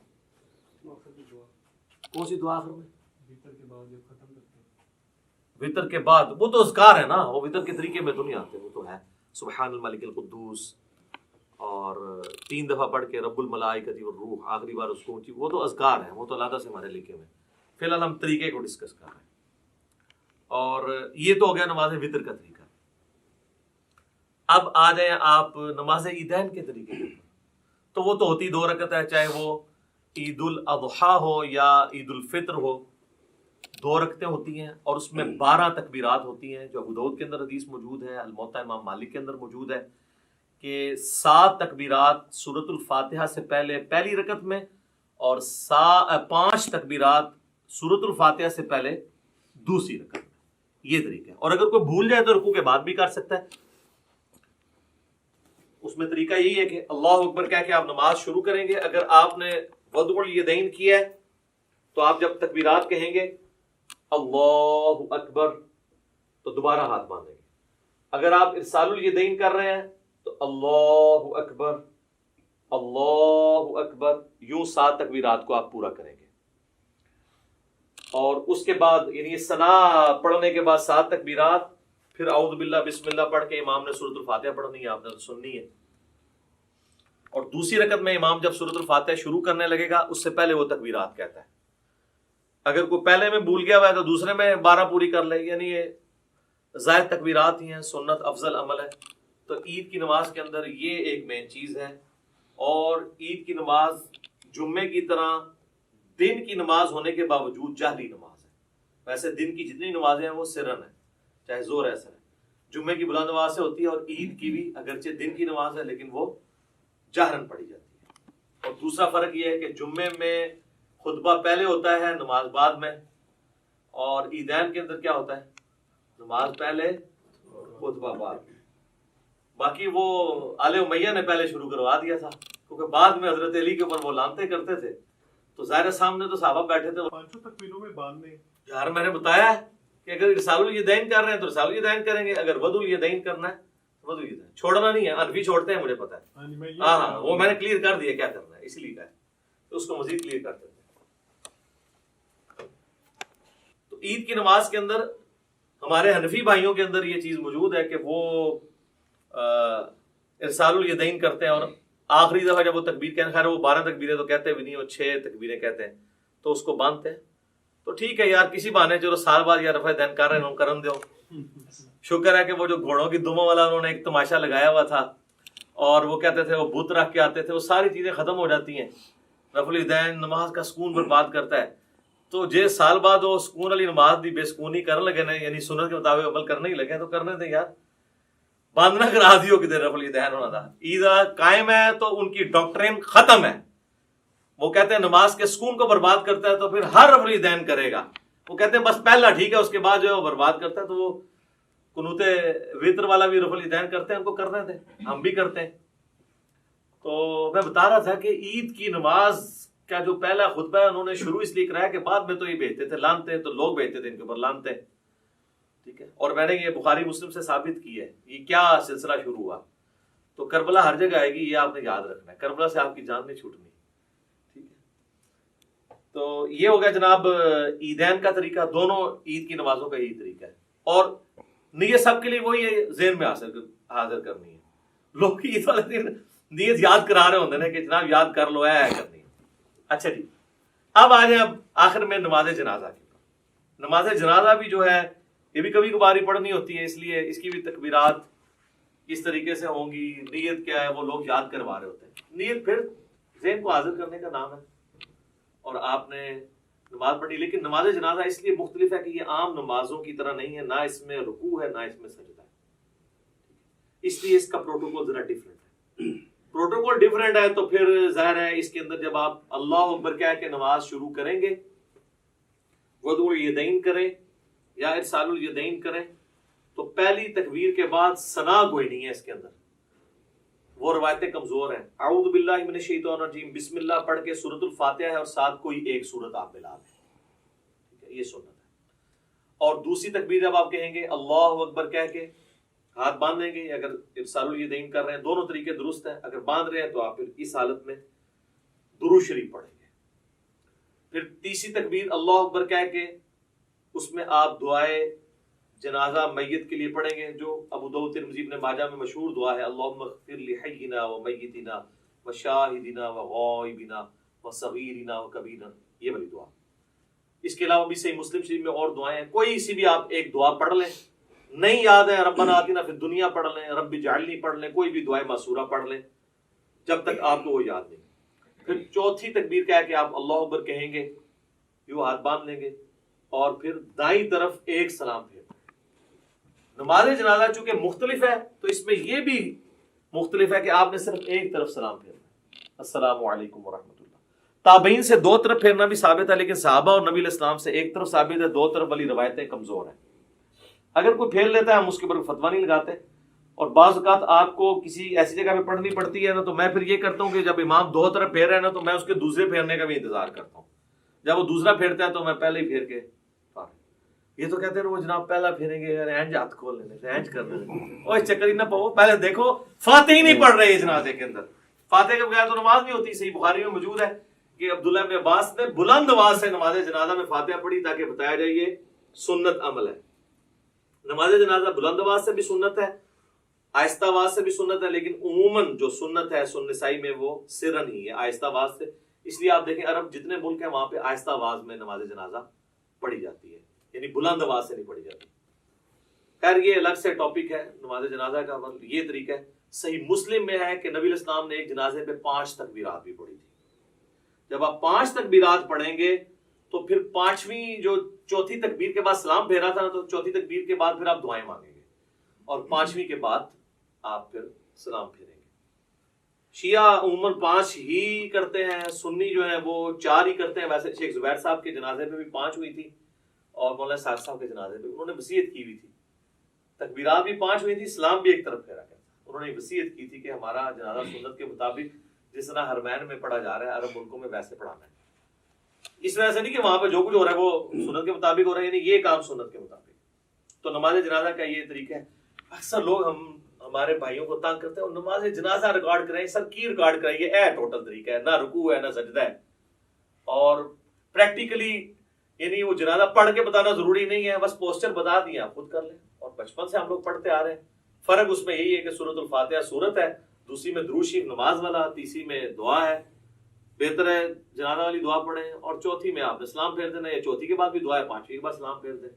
کون سی دعا آخر میں؟ وتر کے بعد جب ختم کرتے ہیں، وتر کے بعد وہ تو اذکار ہے نا، وہ وتر کے طریقے میں تو نہیں آتے، وہ تو ہے سبحان الملک القدوس اور 3 دفعہ پڑھ کے رب الملائکۃ والروح، آخری بار اس کو اونچی، وہ تو اذکار ہیں، وہ تو علیحدہ سے ہمارے لکھے ہوئے ہیں۔ فی الحال ہم طریقے کو ڈسکس کر رہے ہیں، اور یہ تو ہو گیا نماز وتر کا طریقہ۔ اب آ جائیں آپ نماز عیدین کے طریقے کے اوپر، تو وہ تو ہوتی 2 رکعت ہے، چاہے وہ عید الاضحیٰ ہو یا عید الفطر ہو، 2 رکعتیں ہوتی ہیں، اور اس میں 12 تکبیرات ہوتی ہیں، جو ابو داؤد کے اندر حدیث موجود ہے، الموطا امام مالک کے اندر موجود ہے کہ 7 تکبیرات سورۃ الفاتحہ سے پہلے پہلی رکعت میں، اور 5 تکبیرات سورۃ الفاتحہ سے پہلے دوسری رکعت میں۔ یہ طریقہ ہے، اور اگر کوئی بھول جائے تو رکوع کے بعد بھی کر سکتا ہے۔ اس میں طریقہ یہی ہے کہ اللہ اکبر کہہ کے آپ نماز شروع کریں گے۔ اگر آپ نے وضع الیدین کیا ہے تو آپ جب تکبیرات کہیں گے اللہ اکبر تو دوبارہ ہاتھ باندھیں گے۔ اگر آپ ارسال الیدین کر رہے ہیں تو اللہ اکبر اللہ اکبر، یوں 7 تکبیرات کو آپ پورا کریں گے، اور اس کے بعد یعنی ثنا پڑھنے کے بعد 7 تکبیرات، پھر اعوذ باللہ بسم اللہ پڑھ کے امام نے سورۃ الفاتحہ پڑھنی ہے، آپ نے سننی ہے، اور دوسری رکعت میں امام جب سورۃ الفاتحہ شروع کرنے لگے گا اس سے پہلے وہ تکبیرات کہتا ہے۔ اگر کوئی پہلے میں بھول گیا ہوا ہے تو دوسرے میں 12 پوری کر لے، یعنی یہ زائد تکبیرات ہی ہیں، سنت افضل عمل ہے۔ تو عید کی نماز کے اندر یہ ایک مین چیز ہے، اور عید کی نماز جمعے کی طرح دن کی نماز ہونے کے باوجود جہری نماز ہے۔ ویسے دن کی جتنی نمازیں ہیں وہ سرن ہے، چاہے زور ایسا ہے، جمعے کی بلند آواز سے ہوتی ہے، اور عید کی بھی اگرچہ دن کی نماز ہے لیکن وہ جہرن پڑھی جاتی ہے۔ اور دوسرا فرق یہ ہے کہ جمعے میں خطبہ پہلے ہوتا ہے، نماز بعد میں، اور عیدین کے اندر کیا ہوتا ہے؟ نماز پہلے خطبہ بعد۔ باقی وہ آل امیہ نے پہلے شروع کروا دیا تھا، کیونکہ بعد میں حضرت علی کے اوپر وہ لانتے کرتے تھے، تو ظاہر سامنے تو صحابہ بیٹھے تھے۔ 5 تکبیروں میں باندھنے، یار میں نے بتایا ہے کہ اگر ارسال الیدین کر رہے ہیں تو ارسال الیدین کریں گے، اگر وضع الیدین کرنا ہے تو وضع الیدین، چھوڑنا نہیں ہے، حنفی چھوڑتے ہیں مجھے پتا ہے، ہاں وہ میں نے کلیئر کر دیا کیا کرنا ہے، اسی لیے کہا ہے تو اس کو مزید کلیئر کرتے ہیں۔ تو عید کی نماز کے اندر ہمارے حنفی بھائیوں کے اندر یہ چیز موجود ہے کہ وہ ارسال الیدین کرتے ہیں، اور آخری دفعہ جب وہ تکبیر کہتے ہیں، خیر وہ 12 تکبیریں تو کہتے بھی نہیں، وہ 6 تکبیریں کہتے ہیں، تو اس کو باندھتے ہیں۔ تو ٹھیک ہے یار، کسی بہانے چلو سال بعد یا رفع دین کر رہے ہیں، کرن دو۔ شکر ہے کہ وہ جو گھوڑوں کی دموں والا انہوں نے ایک تماشا لگایا ہوا تھا، اور وہ کہتے تھے وہ بت رکھ کے آتے تھے، وہ ساری چیزیں ختم ہو جاتی ہیں۔ رفع الیدین نماز کا سکون برباد کرتا ہے، تو جے سال بعد وہ سکون والی نماز دی بے سکونی کرنے لگے نا، یعنی سنت کے مطابق عمل کرنے ہی لگے، تو کرنے دیں یار، باندھنا کرا دیو کدھر رفع الیدین ہونا تھا۔ عید قائم ہے تو ان کی ڈاکٹرین ختم ہے، وہ کہتے ہیں نماز کے سکون کو برباد کرتا ہے تو پھر ہر رفع الیدین کرے گا، وہ کہتے ہیں بس پہلا ٹھیک ہے، اس کے بعد جو ہے وہ برباد کرتا ہے۔ تو وہ قنوت وتر والا بھی رفع الیدین کرتے ہیں، ان کو کرنے دیں، ہم بھی کرتے ہیں، تو میں بتا رہا تھا کہ عید کی نماز کا جو پہلا خطبہ ہے انہوں نے شروع اس لیے کرایا کہ بعد میں تو یہ بھیجتے تھے لانتے، تو لوگ بھیجتے تھے ان کے اوپر لانتے، ٹھیک ہے، اور میں نے یہ بخاری مسلم سے ثابت کی ہے یہ کیا سلسلہ شروع ہوا. تو کربلا ہر جگہ آئے گی، یہ آپ نے یاد رکھنا ہے، کربلا سے آپ کی جان نہیں چھوٹنی، ٹھیک ہے. تو یہ ہو گیا جناب عیدین کا طریقہ، دونوں عید کی نمازوں کا یہی طریقہ ہے. اور نیت سب کے لیے وہی ہے، ذہن میں حاضر کرنی ہے. لوگ عید والے دن نیت یاد کرا رہے ہوتے ہیں کہ جناب یاد کر لو ہے کرنی ہے. اچھا جی، اب آ جائیں اب آخر میں نماز جنازہ کی. نماز جنازہ بھی جو ہے یہ بھی کبھی کبھاری پڑھنی ہوتی ہے، اس لیے اس کی بھی تکبیرات کس طریقے سے ہوں گی، نیت کیا ہے وہ لوگ یاد کروا رہے ہوتے ہیں. نیت پھر ذہن کو حاضر کرنے کا نام ہے اور آپ نے نماز پڑھی. لیکن نماز جنازہ اس لیے مختلف ہے کہ یہ عام نمازوں کی طرح نہیں ہے، نہ اس میں رکوع ہے نہ اس میں سجدہ ہے، اس لیے اس کا پروٹوکول ذرا ڈیفرنٹ ہے. پروٹوکول ڈیفرنٹ ہے تو پھر ظاہر ہے اس کے اندر جب آپ اللہ اکبر کہہ کے نماز شروع کریں گے، وضو الیدین کریں یا ارسال الیدین کریں، تو پہلی تکبیر کے بعد ثنا گوئی نہیں ہے اس کے اندر. وہ روایتیں کمزور ہیں. اعوذ باللہ من الشیطان الرجیم، بسم اللہ پڑھ کے سورۃ الفاتحہ ہے اور ساتھ کوئی ایک سورت آپ ملا لیں، یہ سنت ہے. اور دوسری تکبیر جب آپ کہیں گے اللہ اکبر کہہ کے ہاتھ باندھ لیں گے، اگر ارسال الیدین کر رہے ہیں دونوں طریقے درست ہیں، اگر باندھ رہے ہیں تو آپ پھر اس حالت میں درود شریف پڑھیں گے. پھر تیسری تکبیر اللہ اکبر کہہ کے اس میں آپ دعائے جنازہ میت کے لیے پڑھیں گے، جو ابو داؤد ترمذی ابن ماجہ میں مشہور دعا ہے، اللہم اغفر لحینا ومیتنا وشاہدنا وغائبنا وصغیرنا وکبیرنا، یہ والی دعا. اس کے علاوہ بھی صحیح مسلم شریف میں اور دعائیں ہیں، کوئی سی بھی آپ ایک دعا پڑھ لیں. نہیں یاد ہے ربنا آتنا فی الدنیا پڑھ لیں، رب اجعلنی پڑھ لیں، کوئی بھی دعائے معصورہ پڑھ لیں جب تک آپ کو وہ یاد نہیں. پھر چوتھی تکبیر کہہ کے آپ اللہ اکبر کہیں گے، یوں ہاتھ باندھ لیں گے اور پھر دائیں طرف ایک سلام پھیر. نماز جنازہ چونکہ مختلف ہے تو اس میں یہ بھی مختلف ہے کہ آپ نے صرف ایک طرف سلام پھیرنا، السلام علیکم ورحمۃ اللہ. تابعین سے دو طرف پھیرنا بھی ثابت ہے، لیکن صحابہ اور نبی علیہ السلام سے ایک طرف ثابت ہے، دو طرف والی روایتیں کمزور ہیں. اگر کوئی پھیر لیتا ہے ہم اس کے اوپر فتویٰ نہیں لگاتے. اور بعض اوقات آپ کو کسی ایسی جگہ پہ پڑھنی پڑتی ہے نا، تو میں پھر یہ کرتا ہوں کہ جب امام دو طرف پھیر رہے ہیں نا تو میں اس کے دوسرے پھیرنے کا بھی انتظار کرتا ہوں. جب وہ دوسرا پھیرتا ہے تو میں پہلے ہی پھیر کے. یہ تو کہتے ہیں وہ جناب پہلا پھیریں گے، اینج ہاتھ کھول لینے، اینج کر لینے، اور اس چکر ہی نہ پاؤ. پہلے دیکھو فاتحہ ہی نہیں پڑھ رہے جنازے کے اندر، فاتحہ کے بغیر تو نماز نہیں ہوتی. صحیح بخاری میں موجود ہے کہ عبداللہ ابن عباس نے بلند آواز سے نماز جنازہ میں فاتحہ پڑھی تاکہ بتایا جائے یہ سنت عمل ہے. نماز جنازہ بلند آواز سے بھی سنت ہے، آہستہ آواز سے بھی سنت ہے، لیکن عموماً جو سنت ہے سنن نسائی میں وہ سرن ہی ہے، آہستہ آواز سے. اس لیے آپ دیکھیں عرب جتنے ملک ہیں وہاں پہ آہستہ آواز میں نماز جنازہ پڑھی جاتی ہے، یعنی بلند آواز سے نہیں پڑھی جاتی. خیر یہ الگ سے ٹاپک ہے نماز جنازہ کا. یہ طریقہ ہے. صحیح مسلم میں ہے کہ نبی علیہ السلام نے ایک جنازے پہ 5 تکبیرات بھی پڑھی تھی. جب آپ 5 تکبیرات پڑھیں گے تو پھر پانچویں جو چوتھی تکبیر کے بعد سلام پھیرا تھا نا، تو چوتھی تکبیر کے بعد پھر آپ دعائیں مانگیں گے اور پانچویں کے بعد آپ پھر سلام پھیریں گے. شیعہ عموماً 5 ہی کرتے ہیں، سنی جو ہیں وہ 4 ہی کرتے ہیں. ویسے شیخ زبیر صاحب کے جنازے پہ بھی 5 ہوئی تھی اور مولانا سعد صاحب کے جنازے پہ انہوں نے وصیت کی ہوئی تھی، تکبیرات بھی 5 ہوئی تھی، سلام بھی ایک طرف پھیرا گیا تھا. انہوں نے وصیت کی تھی کہ ہمارا جنازہ سنت کے مطابق جس طرح حرمین میں پڑھا جا رہا ہے عرب ملکوں میں ویسے پڑھانا ہے. اس وجہ سے نہیں کہ وہاں پہ جو کچھ ہو رہا ہے وہ سنت کے مطابق ہو رہا ہے، یعنی یہ کام سنت کے مطابق. تو نماز جنازہ کا یہ طریقہ ہے. اکثر لوگ ہمارے بھائیوں کو تنگ کرتے ہیں اور نماز جنازہ ریکارڈ کریں، سر کی ریکارڈ کریں، یہ ٹوٹل طریقہ ہے، نہ رکوع ہے نہ سجدہ ہے. اور پریکٹیکلی یعنی وہ جنازہ پڑھ کے بتانا ضروری نہیں ہے، بس پوسچر بتا دیا آپ خود کر لیں. اور بچپن سے ہم لوگ پڑھتے آ رہے ہیں. فرق اس میں یہی ہے کہ سورۃ الفاتحہ سورت ہے، دوسری میں درود شریف نماز والا، تیسری میں دعا ہے. بہتر ہے جنازہ والی دعا پڑھیں اور چوتھی میں آپ نے سلام پھیر دینا، یا چوتھی کے بعد بھی دعا ہے، پانچویں کے بعد سلام پھیر دیں.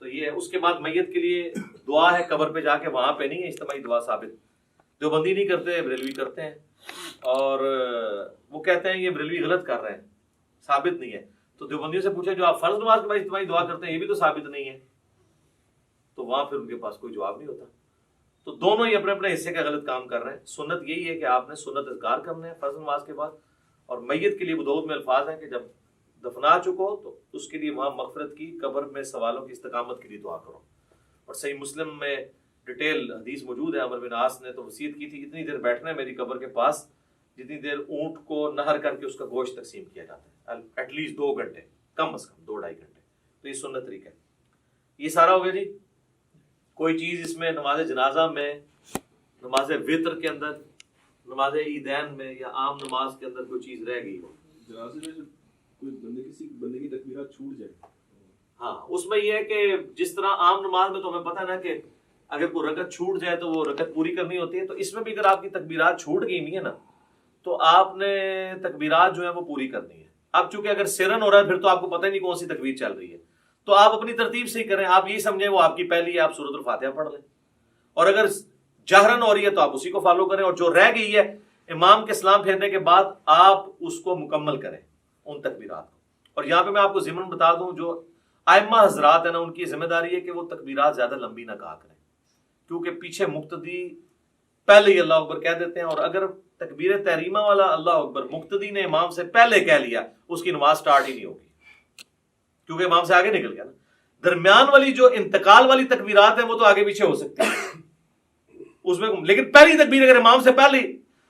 تو یہ ہے. اس کے بعد میت کے لیے دعا ہے قبر پہ جا کے، وہاں پہ نہیں ہے اجتماعی دعا ثابت. دیوبندی نہیں کرتے، بریلوی کرتے ہیں، اور وہ کہتے ہیں یہ بریلوی غلط کر رہے ہیں، ثابت نہیں ہے. تو دیوبندیوں سے پوچھا جو آپ فرض نماز کے بعد اجتماعی دعا کرتے ہیں یہ بھی تو ثابت نہیں ہے، تو وہاں پھر ان کے پاس کوئی جواب نہیں ہوتا. تو دونوں ہی اپنے اپنے حصے کا غلط کام کر رہے ہیں. سنت یہی ہے کہ آپ نے سنت اذکار کرنے ہیں فرض نماز کے بعد. اور میت کے لیے بدعود میں الفاظ ہیں کہ جب دفنا چکو تو اس کے لیے وہاں مغفرت کی، قبر میں سوالوں کی استقامت کے لیے دعا کرو. اور صحیح مسلم میں ڈیٹیل حدیث موجود ہے، عمر بن عاص نے تو وصیت کی تھی اتنی دیر بیٹھنا ہے میری قبر کے پاس جتنی دیر اونٹ کو نہر کر کے اس کا گوشت تقسیم کیا جاتا ہے، ایٹ لیسٹ 2 گھنٹے، کم از کم 2-2.5 گھنٹے. تو یہ سنت طریقہ ہے. یہ سارا ہو گیا جی. کوئی چیز اس میں نماز جنازہ میں، نماز وطر کے اندر، نماز عیدین میں یا عام نماز کے اندر کوئی چیز رہ گئی ہو؟ جنازے میں کوئی کسی بندے کی تکبیرات چھوٹ جائے، ہاں اس میں یہ ہے کہ جس طرح عام نماز میں تو ہمیں پتہ نا کہ اگر کوئی رکعت چھوٹ جائے تو وہ رکعت پوری کرنی ہوتی ہے، تو اس میں بھی اگر آپ کی تکبیرات چھوٹ گئی ہوئی ہیں نا تو آپ نے تکبیرات جو ہیں وہ پوری کرنی ہے. اب چونکہ اگر سرن ہو رہا ہے پھر تو آپ کو پتہ ہی نہیں کون سی تکبیر چل رہی ہے، تو آپ اپنی ترتیب سے ہی کریں. آپ یہی سمجھیں وہ آپ کی پہلی ہے، آپ سورۃ الفاتحہ پڑھ لیں، اور اگر جہرن ہو رہی ہے تو آپ اسی کو فالو کریں، اور جو رہ گئی ہے امام کے سلام پھیرنے کے بعد آپ اس کو مکمل کریں ان تکبیرات کو. اور یہاں پہ میں آپ کو ضمن بتا دوں، جو ائمہ حضرات ہیں نا ان کی ذمہ داری ہے کہ وہ تکبیرات زیادہ لمبی نہ کہا کریں، کیونکہ پیچھے مقتدی پہلے ہی اللہ اکبر کہہ دیتے ہیں، اور اگر تکبیر تحریمہ والا اللہ اکبر مقتدی نے امام سے پہلے کہہ لیا اس کی نماز سٹارٹ ہی نہیں ہوگی، کیونکہ امام سے آگے نکل گیا نا. درمیان والی جو انتقال والی تکبیرات ہیں وہ تو آگے پیچھے ہو سکتی ہیں اس میں، لیکن پہلی تکبیر اگر امام سے پہلی،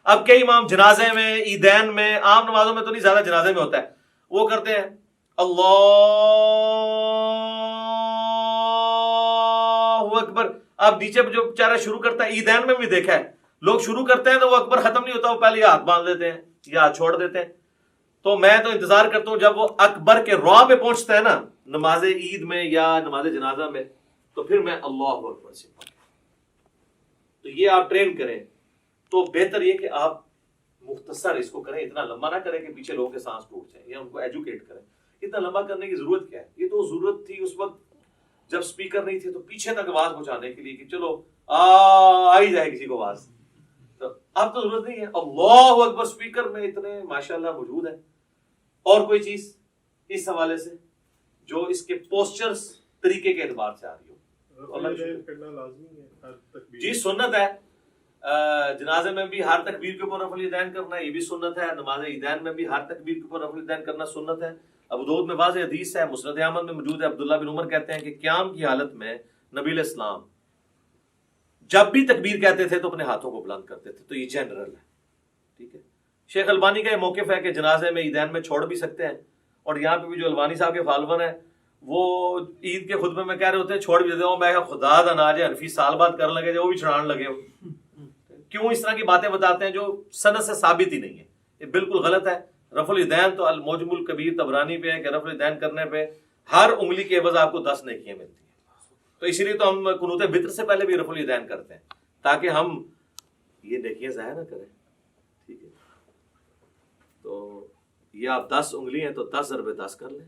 اب کئی امام جنازے میں، عیدین میں، عام نمازوں میں تو نہیں، زیادہ جنازے میں ہوتا ہے، وہ کرتے ہیں اللہ اکبر. اب نیچے جو بیچارہ شروع کرتا ہے، عیدین میں بھی دیکھا ہے لوگ شروع کرتے ہیں تو وہ اکبر ختم نہیں ہوتا، وہ پہلے ہاتھ باندھ دیتے ہیں یا ہاتھ چھوڑ دیتے ہیں. تو میں تو انتظار کرتا ہوں جب وہ اکبر کے رع پہ پہنچتا ہے نا نماز عید میں یا نماز جنازہ میں، تو پھر میں اللہ اکبر سے پڑھوں. تو یہ آپ ٹرین کریں تو بہتر یہ کہ آپ مختصر اس کو کریں، اتنا لمبا نہ کریں کہ پیچھے لوگوں کے سانس ٹوٹ جائیں، یا ان کو ایجوکیٹ کریں. اتنا لمبا کرنے کی ضرورت کیا ہے؟ یہ تو ضرورت تھی اس وقت جب سپیکر نہیں تھے تو پیچھے تک آواز پہنچانے کے لیے کہ چلو آ ہی جائے کسی کو آواز. تو اب تو ضرورت نہیں ہے. اللہ اکبر سپیکر میں اتنے ماشاءاللہ موجود ہے. اور کوئی چیز اس حوالے سے جو اس کے پوسچرز طریقے کے اعتبار سے آ رہی ہو؟ جی سنت ہے. جنازے میں بھی ہر تکبیر کے اوپر رفع الیدین کرنا، یہ بھی سنت ہے. نماز عیدین میں بھی ہر تکبیر کے اوپر رفع الیدین کرنا سنت ہے. ابو داؤد میں واضح حدیث ہے، مسند احمد میں موجود ہے. عبداللہ بن عمر کہتے ہیں کہ قیام کی حالت میں نبی علیہ السلام جب بھی تکبیر کہتے تھے تو اپنے ہاتھوں کو بلند کرتے تھے. تو یہ جنرل ہے، ٹھیک ہے. شیخ البانی کا یہ موقف ہے کہ جنازے میں عیدین میں چھوڑ بھی سکتے ہیں، اور یہاں پہ بھی جو البانی صاحب کے فالوور ہیں وہ عید کے خطبے میں کہہ رہے ہوتے ہیں چھوڑ بھی دیتے ہوں. میں خدا دا ناج حنفی سال بعد کرنے لگے جو وہ بھی چھڑان لگے ہو. کیوں اس طرح کی باتیں بتاتے ہیں جو سند سے ثابت ہی نہیں ہے؟ یہ بالکل غلط ہے. رفع الیدین تو المعجم الکبیر طبرانی پہ ہے کہ رفع الیدین کرنے پہ ہر انگلی کے عوض آپ کو 10 نیکیاں ملتی ہیں. تو اسی لیے تو ہم قنوت وتر سے پہلے بھی رفع الیدین کرتے ہیں تاکہ ہم یہ نیکیاں ضائع نہ کریں، ٹھیک ہے. تو یہ آپ 10 انگلی ہیں تو 10 ضرب 10 کر لیں.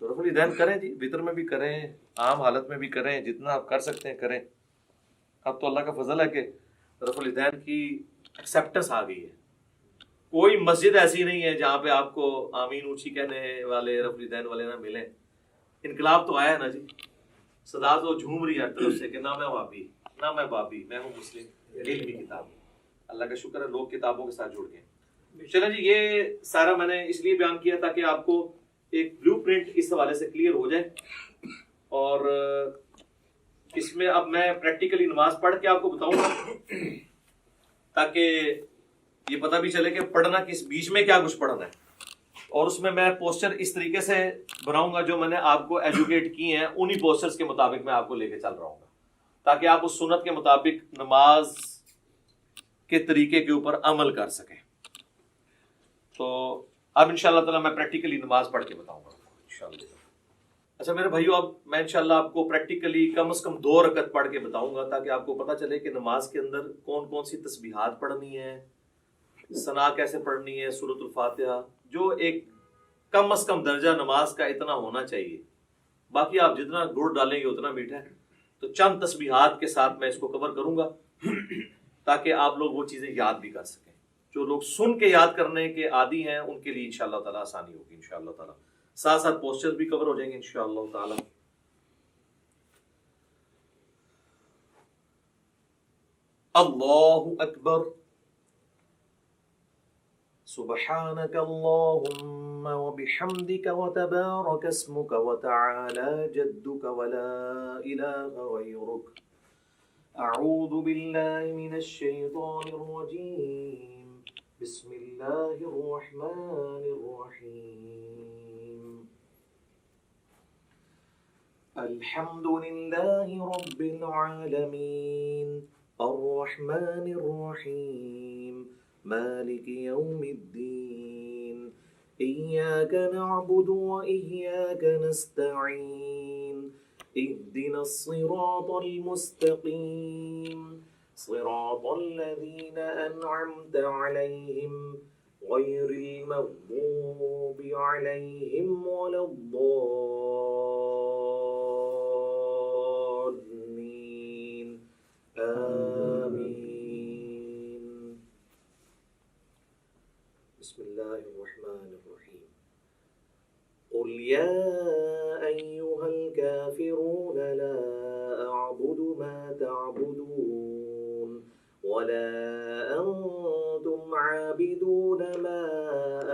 تو رفع الیدین کریں جی، وتر میں بھی کریں، عام حالت میں بھی کریں، جتنا آپ کر سکتے ہیں کریں. اب تو اللہ کا فضل ہے کہ رفع الیدین کی ایکسیپٹنس آ گئی ہے. کوئی مسجد ایسی نہیں ہے جہاں پہ آپ کو آمین اونچی کہنے والے رفع الیدین والے نہ ملیں. انقلاب تو آیا ہے نا جی، صدا تو جھوم رہی ہے ہر طرف سے کہ نہ میں وہابی نہ میں بابی، میں ہوں مسلم، علمی کتاب. اللہ کا شکر ہے لوگ کتابوں کے ساتھ جڑ گئے. چلیں جی، یہ سارا میں نے اس لیے بیان کیا تاکہ آپ کو ایک بلو پرنٹ اس حوالے سے کلیئر ہو جائے. اور اس میں اب میں پریکٹیکلی نماز پڑھ کے آپ کو بتاؤں گا تاکہ یہ پتہ بھی چلے کہ پڑھنا کس بیچ میں کیا کچھ پڑھنا ہے. اور اس میں پوسچر اس طریقے سے بناؤں گا جو میں نے آپ کو ایجوکیٹ کی ہیں، انہی پوسچرز کے مطابق میں آپ کو لے کے چل رہا ہوں گا تاکہ آپ اس سنت کے مطابق نماز کے طریقے کے اوپر عمل کر سکیں. تو اب انشاءاللہ تعالیٰ میں پریکٹیکلی نماز پڑھ کے بتاؤں گا انشاءاللہ. اچھا میرے بھائیو، اب میں انشاءاللہ آپ کو پریکٹیکلی کم از کم 2 رکعت پڑھ کے بتاؤں گا تاکہ آپ کو پتہ چلے کہ نماز کے اندر کون کون سی تسبیحات پڑھنی ہے، ثنا کیسے پڑھنی ہے، سورۃ الفاتحہ، جو ایک کم از کم درجہ نماز کا اتنا ہونا چاہیے. باقی آپ جتنا گڑ ڈالیں گے اتنا میٹھا ہے. تو چند تسبیحات کے ساتھ میں اس کو کور کروں گا تاکہ آپ لوگ وہ چیزیں یاد بھی کر سکیں. جو لوگ سن کے یاد کرنے کے عادی ہیں ان کے لیے انشاءاللہ تعالیٰ آسانی ہوگی انشاءاللہ تعالیٰ. ساتھ ساتھ پوسچر بھی کور ہو جائیں گے انشاءاللہ تعالیٰ. اللہ اکبر. سبحانك اللهم وبحمدك وتبارك اسمك وتعالى جدك ولا إله غيرك. أعوذ بالله من الشيطان الرجيم. بسم الله الرحمن الرحيم الحمد لله رب العالمين الرحمن الرحيم مالك يوم الدين إياك نعبد وإياك نستعين اهدنا الصراط المستقيم صراط الذين أنعمت عليهم غير المغضوب عليهم ولا الضالين آمين بسم الله الرحمن الرحيم قل يا أيها الكافرون لا أعبد ما تعبدون ولا أنتم عابدون ما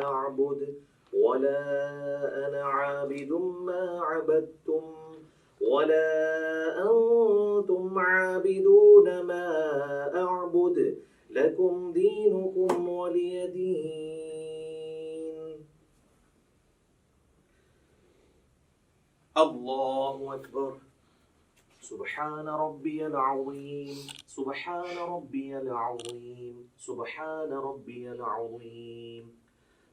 أعبد ولا أنا عابد ما عبدتم ولا أنتم عابدون ما أعبد لكم دينكم ولي دين الله أكبر سبحان ربي العظيم سبحان ربي العظيم سبحان ربي العظيم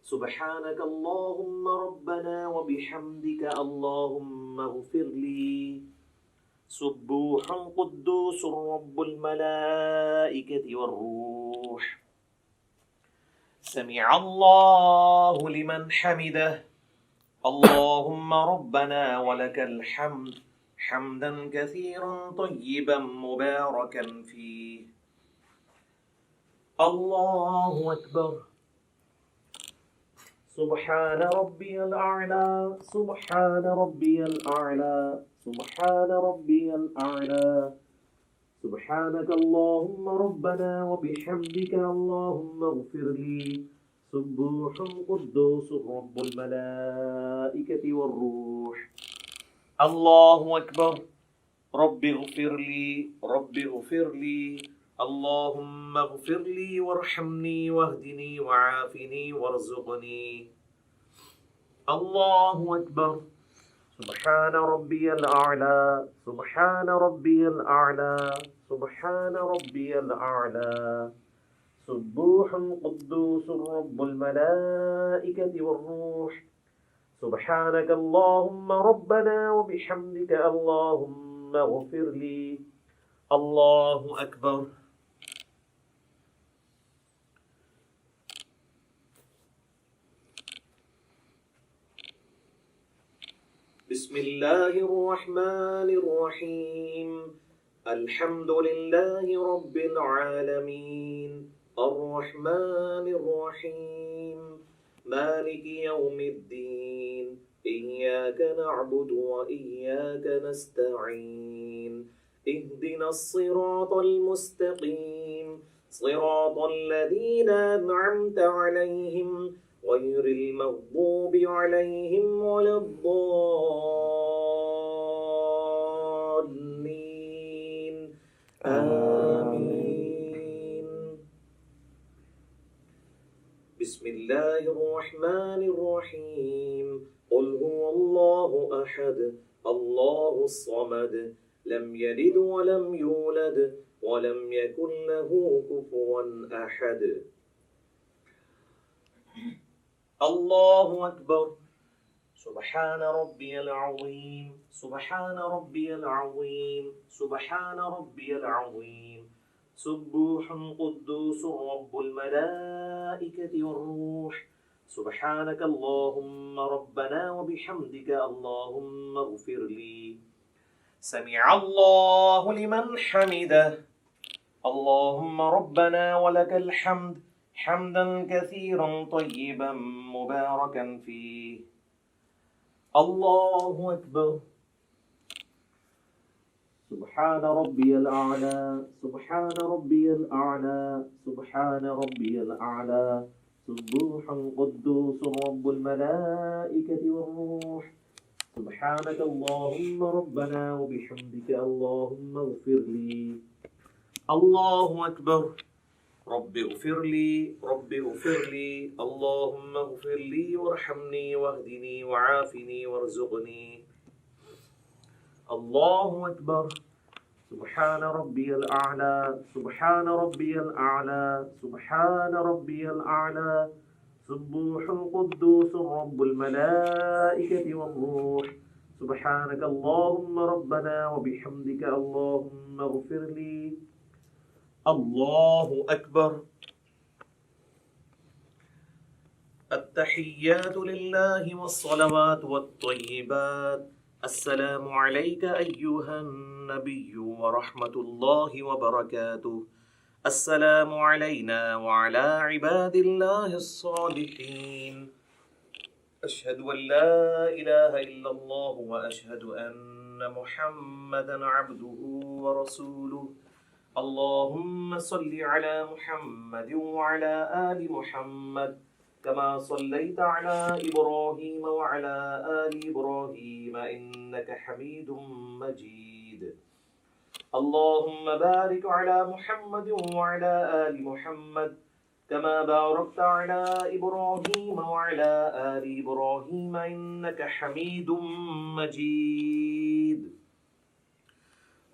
سبحانك اللهم ربنا وبحمدك اللهم اغفر لي سبوح قدوس رب الملائكة والروح سمع الله لمن حمده اللهم ربنا ولك الحمد حمدا كثيرا طيبا مباركا فيه الله أكبر سبحان ربي الأعلى سبحان ربي الأعلى سبحان ربي الأعلى سبحانك اللهم ربنا وبحمدك اللهم اغفر لي سبوح قدوس رب الملائكة والروح الله أكبر رب اغفر لي رب اغفر لي اللهم اغفر لي وارحمني واهدني وعافني وارزقني الله أكبر سبحان ربي الأعلى سبحان ربي الأعلى سبحان ربي الأعلى سبوح قدوس رب الملائكة والروح سبحانك اللهم ربنا وبحمدك اللهم اغفر لي الله أكبر بسم الله الرحمن الرحيم الحمد لله رب العالمين الرحمن الرحيم مالك يوم الدين إياك نعبد وإياك نستعين اهدنا الصراط المستقيم صراط الذين أنعمت عليهم غير المغضوب عليهم ولا الضالين آمين بسم الله الرحمن الرحيم قل هو الله أحد الله الصمد لم يلد ولم يولد ولم يكن له كفوا أحد الله أكبر سبحان ربي العظيم سبحان ربي العظيم سبحان ربي العظيم سبوح قدوس رب الملائكة والروح سبحانك اللهم ربنا وبحمدك اللهم اغفر لي سمع الله لمن حمده اللهم ربنا ولك الحمد حمدا كثيرا طيبا مباركا فيه الله أكبر سبحان ربي الأعلى سبحان ربي الأعلى سبحان ربي الأعلى سبوح قدوس رب الملائكة والروح سبحانك اللهم ربنا وبحمدك اللهم اغفر لي الله أكبر رب اغفر لي اللهم اغفر لي وارحمني واهدني وعافني وارزقني. الله أكبر. سبحان ربي الأعلى سبحان ربي الأعلى سبحان ربي الأعلى سبوح القدوس رب الملائكة والروح. سبحانك اللهم ربنا وبحمدك اللهم اغفر لي. الله أكبر. التحيات لله والصلوات والطيبات. السلام عليك أيها النبي ورحمة الله وبركاته. السلام علينا وعلى عباد الله الصالحين. أشهد أن لا إله إلا الله وأشهد أن محمدا عبده ورسوله. اللهم صل على محمد وعلى آل محمد كما صليت على إبراهيم وعلى آل إبراهيم إنك حميد مجيد. اللهم بارك على محمد وعلى آل محمد كما باركت على إبراهيم وعلى آل إبراهيم إنك حميد مجيد.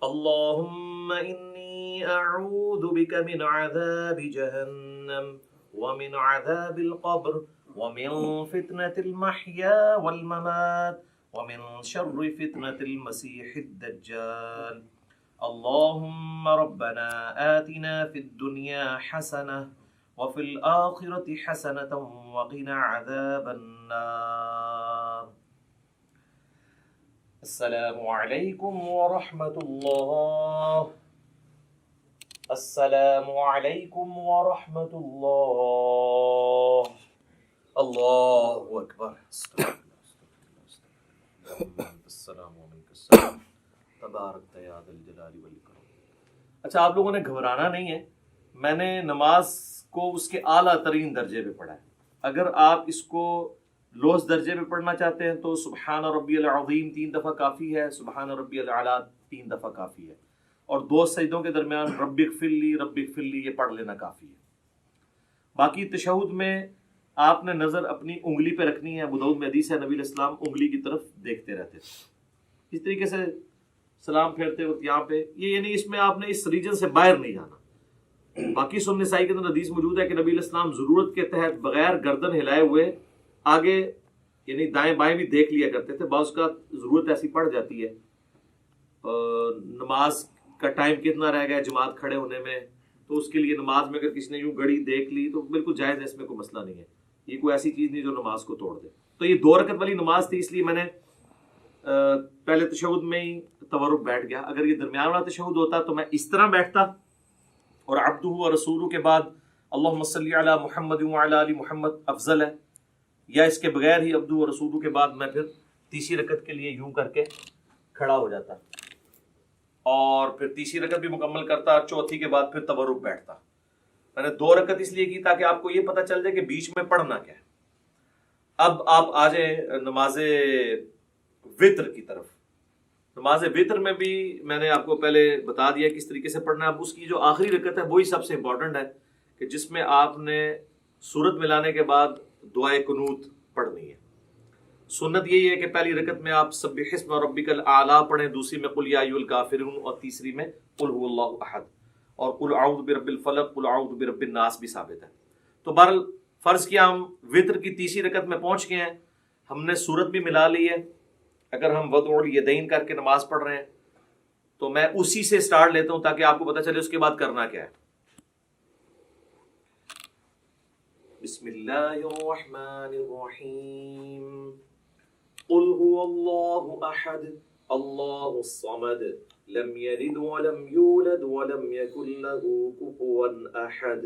اللهم إني أعوذ بك من عذاب جهنم ومن عذاب القبر ومن فتنة المحيا والممات ومن شر فتنة المسيح الدجال. اللهم ربنا آتنا في الدنيا حسنة وفي الآخرة حسنة وقنا عذاب النار. السلام علیکم ورحمۃ اللہ. السلام علیکم ورحمۃ اللہ. اللہ اکبر. السلام علیکم تبارک یا ذی الجلال والاکرام. اچھا، آپ لوگوں نے گھبرانا نہیں ہے. میں نے نماز کو اس کے اعلیٰ ترین درجے پہ پڑھا ہے. اگر آپ اس کو لوز درجے پہ پڑھنا چاہتے ہیں تو سبحان ربی العظیم 3 دفعہ کافی ہے، سبحان ربی الاعلیٰ 3 دفعہ کافی ہے، اور 2 سجدوں کے درمیان رب اغفر لی یہ پڑھ لینا کافی ہے. باقی تشہد میں آپ نے نظر اپنی انگلی پہ رکھنی ہے. ابو داؤد میں حدیث ہے نبی علیہ السلام انگلی کی طرف دیکھتے رہتے تھے. اس طریقے سے سلام پھیرتے وقت یہاں پہ یہ یعنی اس میں آپ نے اس ریجن سے باہر نہیں جانا. باقی سنن نسائی کے اندر حدیث موجود ہے کہ نبی علیہ السلام ضرورت کے تحت بغیر گردن ہلائے ہوئے آگے یعنی دائیں بائیں بھی دیکھ لیا کرتے تھے. بعض کا ضرورت ایسی پڑ جاتی ہے، نماز کا ٹائم کتنا رہ گیا جماعت کھڑے ہونے میں، تو اس کے لیے نماز میں اگر کسی نے یوں گھڑی دیکھ لی تو بالکل جائز ہے، اس میں کوئی مسئلہ نہیں ہے. یہ کوئی ایسی چیز نہیں جو نماز کو توڑ دے. تو یہ 2 رکعت والی نماز تھی، اس لیے میں نے پہلے تشہد میں ہی تورک بیٹھ گیا. اگر یہ درمیان والا تشہد ہوتا تو میں اس طرح بیٹھتا اور عبدہ و رسولہ کے بعد اللہم صلی علی محمد وعلی آل محمد افضل ہے، یا اس کے بغیر ہی عبدہ و رسولہ کے بعد میں پھر تیسری رکعت کے لیے یوں کر کے کھڑا ہو جاتا اور پھر تیسری رکعت بھی مکمل کرتا، چوتھی کے بعد پھر تورک بیٹھتا. میں نے 2 رکعت اس لیے کی تاکہ آپ کو یہ پتہ چل جائے کہ بیچ میں پڑھنا کیا ہے. اب آپ آ جائیں نماز وطر کی طرف. نماز وطر میں بھی میں نے آپ کو پہلے بتا دیا کس طریقے سے پڑھنا ہے. اب اس کی جو آخری رکعت ہے وہی سب سے امپورٹنٹ ہے کہ جس میں آپ نے سورت ملانے کے بعد دعائے قنوت پڑھنی ہے. سنت یہی ہے کہ پہلی رکعت میں آپ سبح اسم ربک الاعلی پڑھیں، دوسری میں قل یا ایھا الکافرون، اور تیسری میں قل هو اللہ احد، اور قل اعوذ برب الفلق، قل اعوذ برب الناس بھی ثابت ہے. تو بہرحال فرض کیا ہم وطر کی تیسری رکعت میں پہنچ گئے ہیں، ہم نے سورت بھی ملا لی ہے. اگر ہم وضع الیدین کر کے نماز پڑھ رہے ہیں تو میں اسی سے سٹارٹ لیتا ہوں تاکہ آپ کو پتہ چلے اس کے بعد کرنا کیا ہے. بسم اللہ الرحمن الرحیم. قل هو اللہ احد اللہ الصمد لم یلد ولم یولد ولم یکن له کفوا احد.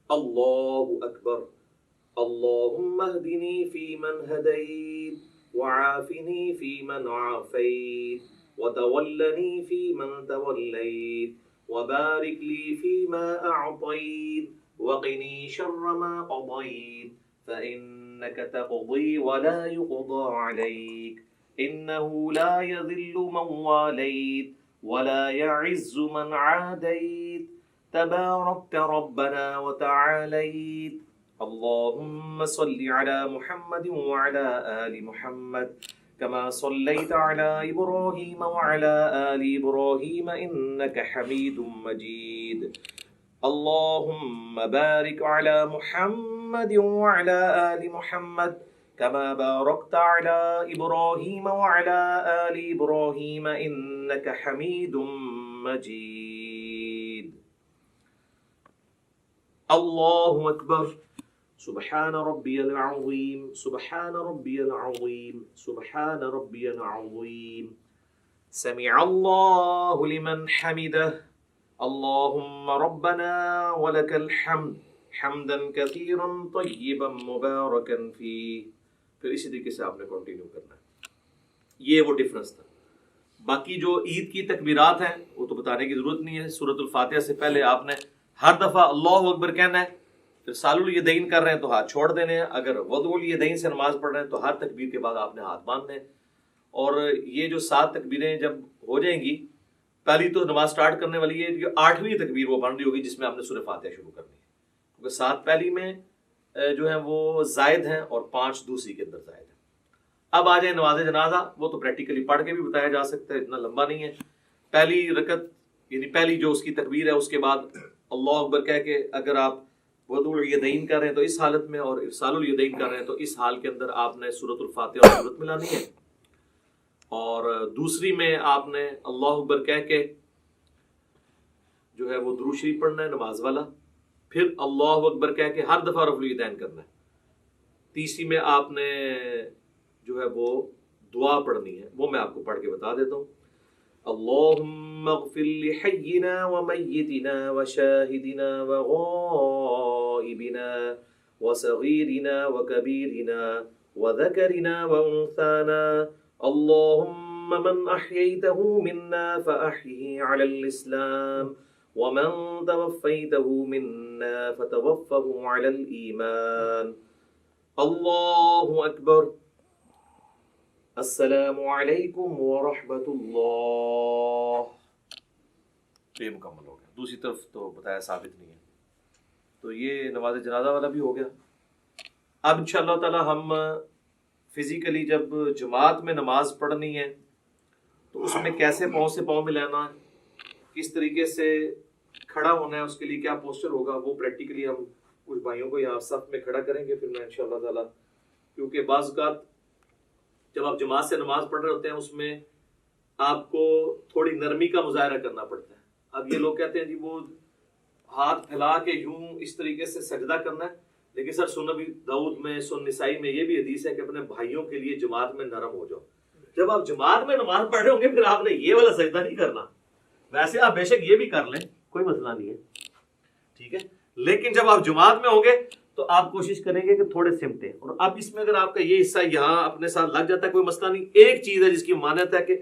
اللہ اکبر. اللهم اهدني فيمن هديت وعافني فيمن عافيت وتولني فيمن توليت وبارك لي فيما أعطيت وقني شر ما قضيت فإنك تقضي ولا يقضى عليك إنه لا يذل من واليت ولا يعز من عاديت تباركت ربنا وتعاليت. اللهم صل على محمد وعلى آل محمد كما صليت على إبراهيم وعلى آل إبراهيم إنك حميد مجيد. اللهم بارك على محمد وعلى آل محمد كما باركت على إبراهيم وعلى آل إبراهيم إنك حميد مجيد. الله أكبر. سبحان ربي العظيم سبحان ربي العظيم سبحان ربي العظيم. سمع الله لمن حمده. اللهم ربنا ولك الحمد حمدا كثيرا طيبا مباركا فيه. پھر اسی طریقے سے آپ نے کنٹینیو کرنا ہے. یہ وہ ڈفرنس تھا. باقی جو عید کی تکبیرات ہیں وہ تو بتانے کی ضرورت نہیں ہے. سورۃ الفاتحہ سے پہلے آپ نے ہر دفعہ اللہ اکبر کہنا ہے. پھر سال الیدین کر رہے ہیں تو ہاتھ چھوڑ دینے ہیں. اگر وضع الیدین سے نماز پڑھ رہے ہیں تو ہر تکبیر کے بعد آپ نے ہاتھ باندھنے ہیں. اور یہ جو 7 تکبیریں جب ہو جائیں گی، پہلی تو نماز سٹارٹ کرنے والی ہے، جو 8ویں تکبیر وہ بن رہی ہوگی جس میں آپ نے سورہ فاتحہ شروع کرنی ہے، کیونکہ 7 پہلی میں جو ہیں وہ زائد ہیں اور 5 دوسری کے اندر زائد ہیں. اب آ جائیں نماز جنازہ. وہ تو پریکٹیکلی پڑھ کے بھی بتایا جا سکتا ہے، اتنا لمبا نہیں ہے. پہلی رکعت یعنی پہلی جو اس کی تکبیر ہے اس کے بعد اللہ اکبر کہہ کے اگر آپ وضع الیدین کر رہے ہیں تو اس حالت میں، اور ارسال الیدین کر رہے ہیں تو اس حال کے اندر آپ نے سورۃ الفاتحہ اور سورت ملانی ہے. اور دوسری میں آپ نے اللہ اکبر کہہ کے جو ہے وہ درود شریف پڑھنا ہے نماز والا. پھر اللہ اکبر کہہ کے ہر دفعہ رفع الیدین کرنا ہے. تیسری میں آپ نے جو ہے وہ دعا پڑھنی ہے، وہ میں آپ کو پڑھ کے بتا دیتا ہوں. اللہم اغفر لحینا ومیتنا وشاہدنا وغائبنا وصغیرنا وکبیرنا وذکرنا وانثانا. اللہم من احییتہ منا فاحیہ علی الاسلام ومن توفیتہ منا فتوفہ علی الایمان. اللہ اکبر. السلام علیکم ورحمۃ اللہ. یہ مکمل ہو گیا. دوسری طرف تو بتایا ثابت نہیں ہے. تو یہ نماز جنازہ والا بھی ہو گیا. اب انشاءاللہ تعالی ہم فزیکلی جب جماعت میں نماز پڑھنی ہے تو اس میں کیسے پاؤں سے پاؤں ملانا ہے، کس طریقے سے کھڑا ہونا ہے، اس کے لیے کیا پوسچر ہوگا، وہ پریکٹیکلی ہم کچھ بھائیوں کو یہاں صف میں کھڑا کریں گے. پھر میں انشاءاللہ تعالی، کیونکہ بعض اوقات جب آپ جماعت سے نماز پڑھ رہے ہوتے ہیں اس میں آپ کو تھوڑی نرمی کا مظاہرہ کرنا پڑتا ہے. اب یہ لوگ کہتے ہیں جی وہ ہاتھ پھیلا کے یوں اس طریقے سے سجدہ کرنا ہے، لیکن سر سنن ابی داؤد میں، سنن نسائی میں یہ بھی حدیث ہے کہ اپنے بھائیوں کے لیے جماعت میں نرم ہو جاؤ. جب آپ جماعت میں نماز پڑھ رہے ہوں گے پھر آپ نے یہ والا سجدہ نہیں کرنا. ویسے آپ بے شک یہ بھی کر لیں، کوئی مسئلہ نہیں ہے، ٹھیک ہے، لیکن جب آپ جماعت میں ہوں گے تو آپ کوشش کریں گے کہ تھوڑے سمٹیں. اور اب اس میں اگر آپ کا یہ حصہ یہاں اپنے ساتھ لگ جاتا ہے کوئی مسئلہ نہیں. ایک چیز ہے جس کی مانت ہے کہ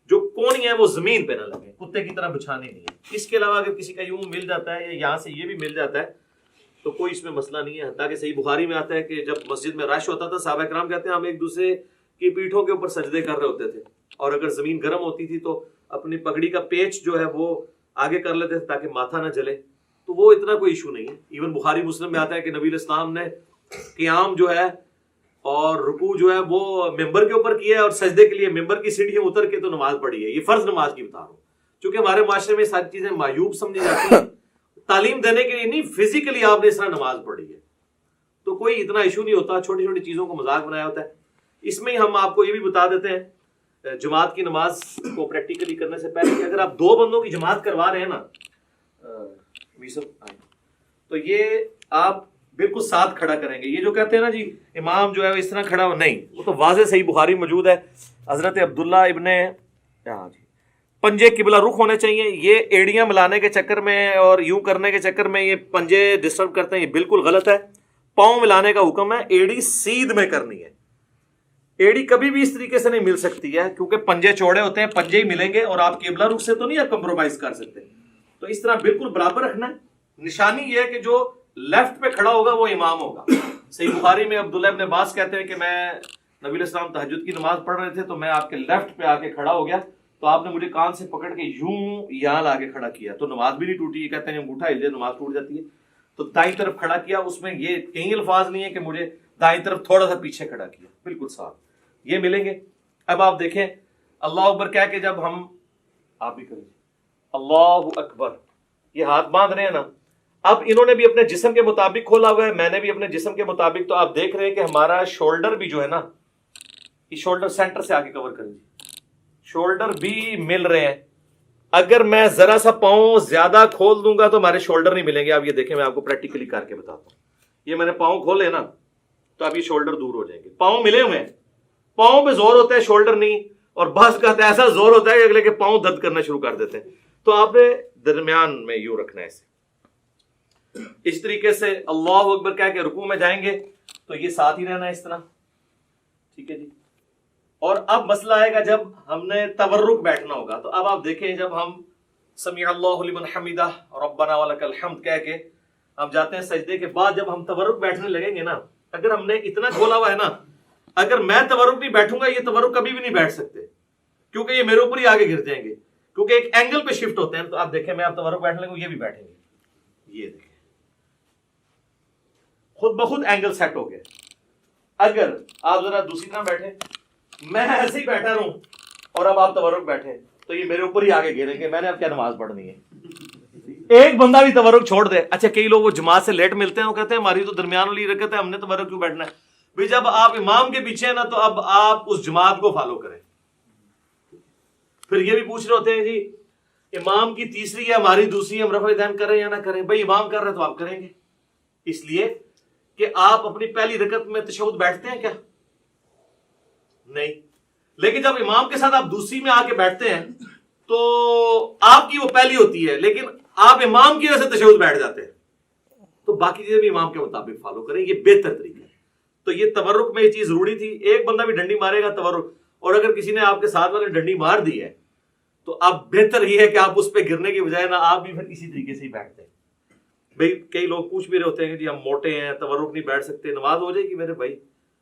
جو کونی ہے وہ زمین پہ نہ لگے، کتے کی طرح بچھانی نہیں ہے. اس کے علاوہ اگر کسی کا یوں مل جاتا ہے یا یہاں سے یہ بھی مل جاتا ہے تو کوئی اس میں مسئلہ نہیں ہے. حتیٰ کہ صحیح بخاری میں آتا ہے کہ جب مسجد میں رش ہوتا تھا صحابہ کرام کہتے ہیں ہم ایک دوسرے کی پیٹھوں کے اوپر سجدے کر رہے ہوتے تھے، اور اگر زمین گرم ہوتی تھی تو اپنی پگڑی کا پیچ جو ہے وہ آگے کر لیتے تھے تاکہ ماتھا نہ جلے. تو وہ اتنا کوئی ایشو نہیں ہے. ایون بخاری مسلم میں آتا ہے کہ نبی علیہ السلام نے قیام جو ہے اور رکوع جو ہے وہ ممبر کے اوپر کیا ہے، اور سجدے کے لیے ممبر کی سیڑھیاں اتر کے تو نماز پڑھی ہے. یہ فرض نماز کی بتا رہا ہوں، چونکہ ہمارے معاشرے میں ساری چیزیں معیوب سمجھی جاتی ہیں. تعلیم دینے کے لیے نہیں، فزیکلی آپ نے اس طرح نماز پڑھی ہے تو کوئی اتنا ایشو نہیں ہوتا. چھوٹی چھوٹی چیزوں کو مذاق بنایا ہوتا ہے. اس میں ہی ہم آپ کو یہ بھی بتا دیتے ہیں جماعت کی نماز کو پریکٹیکلی کرنے سے پہلے کہ اگر آپ 2 بندوں کی جماعت کروا رہے ہیں نا تو یہ آپ بالکل ساتھ کھڑا کریں گے. یہ جو کہتے ہیں نا جی امام جو ہے اس طرح کھڑا ہو، نہیں، وہ تو واضح صحیح بخاری موجود ہے. حضرت عبداللہ ابن پنجے قبلہ رخ ہونے چاہیے. یہ ایڑیاں ملانے کے چکر میں اور یوں کرنے کے چکر میں یہ پنجے ڈسٹرب کرتے ہیں، یہ بالکل غلط ہے. پاؤں ملانے کا حکم ہے، ایڑی سیدھ میں کرنی ہے. ایڑی کبھی بھی اس طریقے سے نہیں مل سکتی ہے کیونکہ پنجے چوڑے ہوتے ہیں، پنجے ہی ملیں گے اور آپ قبلہ رخ سے تو نہیں آپ کمپرومائز کر سکتے. تو اس طرح بالکل برابر رکھنا ہے. نشانی یہ ہے کہ جو لیفٹ پہ کھڑا ہوگا وہ امام ہوگا. صحیح بخاری میں عبداللہ ابن عباس کہتے ہیں کہ میں نبی علیہ السلام تہجد کی نماز پڑھ رہے تھے تو میں آپ کے لیفٹ پہ آ کے کھڑا ہو گیا تو آپ نے مجھے کان سے پکڑ کے یوں یہاں لا کے کھڑا کیا تو نماز بھی نہیں ٹوٹی. یہ کہتے ہیں انگوٹھا ہل جائے نماز ٹوٹ جاتی ہے. تو دائیں طرف کھڑا کیا, اس میں یہ کئی الفاظ نہیں ہے کہ مجھے دائیں طرف تھوڑا سا پیچھے کھڑا کیا, بالکل صاف. یہ ملیں گے. اب آپ دیکھیں اللہ اکبر کیا کہ جب ہم, آپ بھی کریں اللہ اکبر, یہ ہاتھ باندھ رہے ہیں نا, اب انہوں نے بھی اپنے جسم کے مطابق کھولا ہوا ہے, میں نے بھی اپنے جسم کے مطابق. تو آپ دیکھ رہے ہیں کہ ہمارا شولڈر بھی جو ہے نا, یہ شولڈر سینٹر سے آگے کور کریں, شولڈر بھی مل رہے ہیں. اگر میں ذرا سا پاؤں زیادہ کھول دوں گا تو ہمارے شولڈر نہیں ملیں گے. آپ یہ دیکھیں میں آپ کو پریکٹیکلی کر کے بتاتا ہوں. یہ میں نے پاؤں کھولے نا تو اب یہ شولڈر دور ہو جائیں گے. پاؤں ملے ہوئے ہیں, پاؤں پہ زور ہوتا ہے شولڈر نہیں, اور بعض کا ایسا زور ہوتا ہے کہ اگلے کے پاؤں درد کرنا شروع کر دیتے ہیں. تو آپ نے درمیان میں یوں رکھنا ہے اسے. اس طریقے سے اللہ اکبر کہہ کے رکوع میں جائیں گے تو یہ ساتھ ہی رہنا ہے اس طرح, ٹھیک ہے جی. اور اب مسئلہ آئے گا جب ہم نے تورک بیٹھنا ہوگا. تو اب آپ دیکھیں جب ہم سمیع اللہ لمن حمدہ ربنا ولک الحمد کہہ کے ہم جاتے ہیں سجدے کے بعد, جب ہم تورک بیٹھنے لگیں گے نا, اگر ہم نے اتنا کھولا ہوا ہے نا, اگر میں تورک نہیں بیٹھوں گا یہ تورک کبھی بھی نہیں بیٹھ سکتے, کیونکہ یہ میرے اوپر ہی آگے گر جائیں گے, کیونکہ ایک اینگل پہ شفٹ ہوتے ہیں. تو آپ دیکھیں میں آپ تورک بیٹھنے لگوں یہ بھی بیٹھیں گے, یہ دیکھیں خود بخود اینگل سیٹ ہو گئے. اگر آپ ذرا دوسری طرح بیٹھیں, میں ایسے ہی بیٹھا رہوں اور اب آپ تورک بیٹھیں تو یہ میرے اوپر ہی آگے گریں گے. میں نے اب کیا نماز پڑھنی ہے؟ ایک بندہ بھی تورک چھوڑ دے. اچھا کئی لوگ وہ جماعت سے لیٹ ملتے ہیں, وہ کہتے ہیں ہماری تو درمیان والی رکعت ہے, ہم نے تورک کیوں بیٹھنا ہے؟ بھئی جب آپ امام کے پیچھے ہیں نا تو اب آپ اس جماعت کو فالو کریں. پھر یہ بھی پوچھ رہے ہوتے ہیں جی امام کی تیسری ہے ہماری دوسری, ہم رفع دین کریں یا نہ کریں؟ بھئی امام کر رہے تو آپ کریں گے, اس لیے کہ آپ اپنی پہلی رکعت میں تشہد بیٹھتے ہیں کیا؟ نہیں. لیکن جب امام کے ساتھ آپ دوسری میں آ کے بیٹھتے ہیں تو آپ کی وہ پہلی ہوتی ہے, لیکن آپ امام کی وجہ سے تشہد بیٹھ جاتے ہیں. تو باقی چیزیں بھی امام کے مطابق فالو کریں, یہ بہتر طریقہ ہے. تو یہ تورک میں یہ چیز ضروری تھی. ایک بندہ بھی ڈنڈی مارے گا تورک, اور اگر کسی نے آپ کے ساتھ والے ڈنڈی مار دی ہے تو اب بہتر یہ ہے کہ آپ اس پہ گرنے کی بجائے نا آپ بھی پھر اسی طریقے سے ہی بیٹھتے ہیں. بھئی کئی لوگ پوچھ بھی رہے ہوتے ہیں کہ جی ہم موٹے ہیں تورک نہیں بیٹھ سکتے, نماز ہو جائے گی میرے بھائی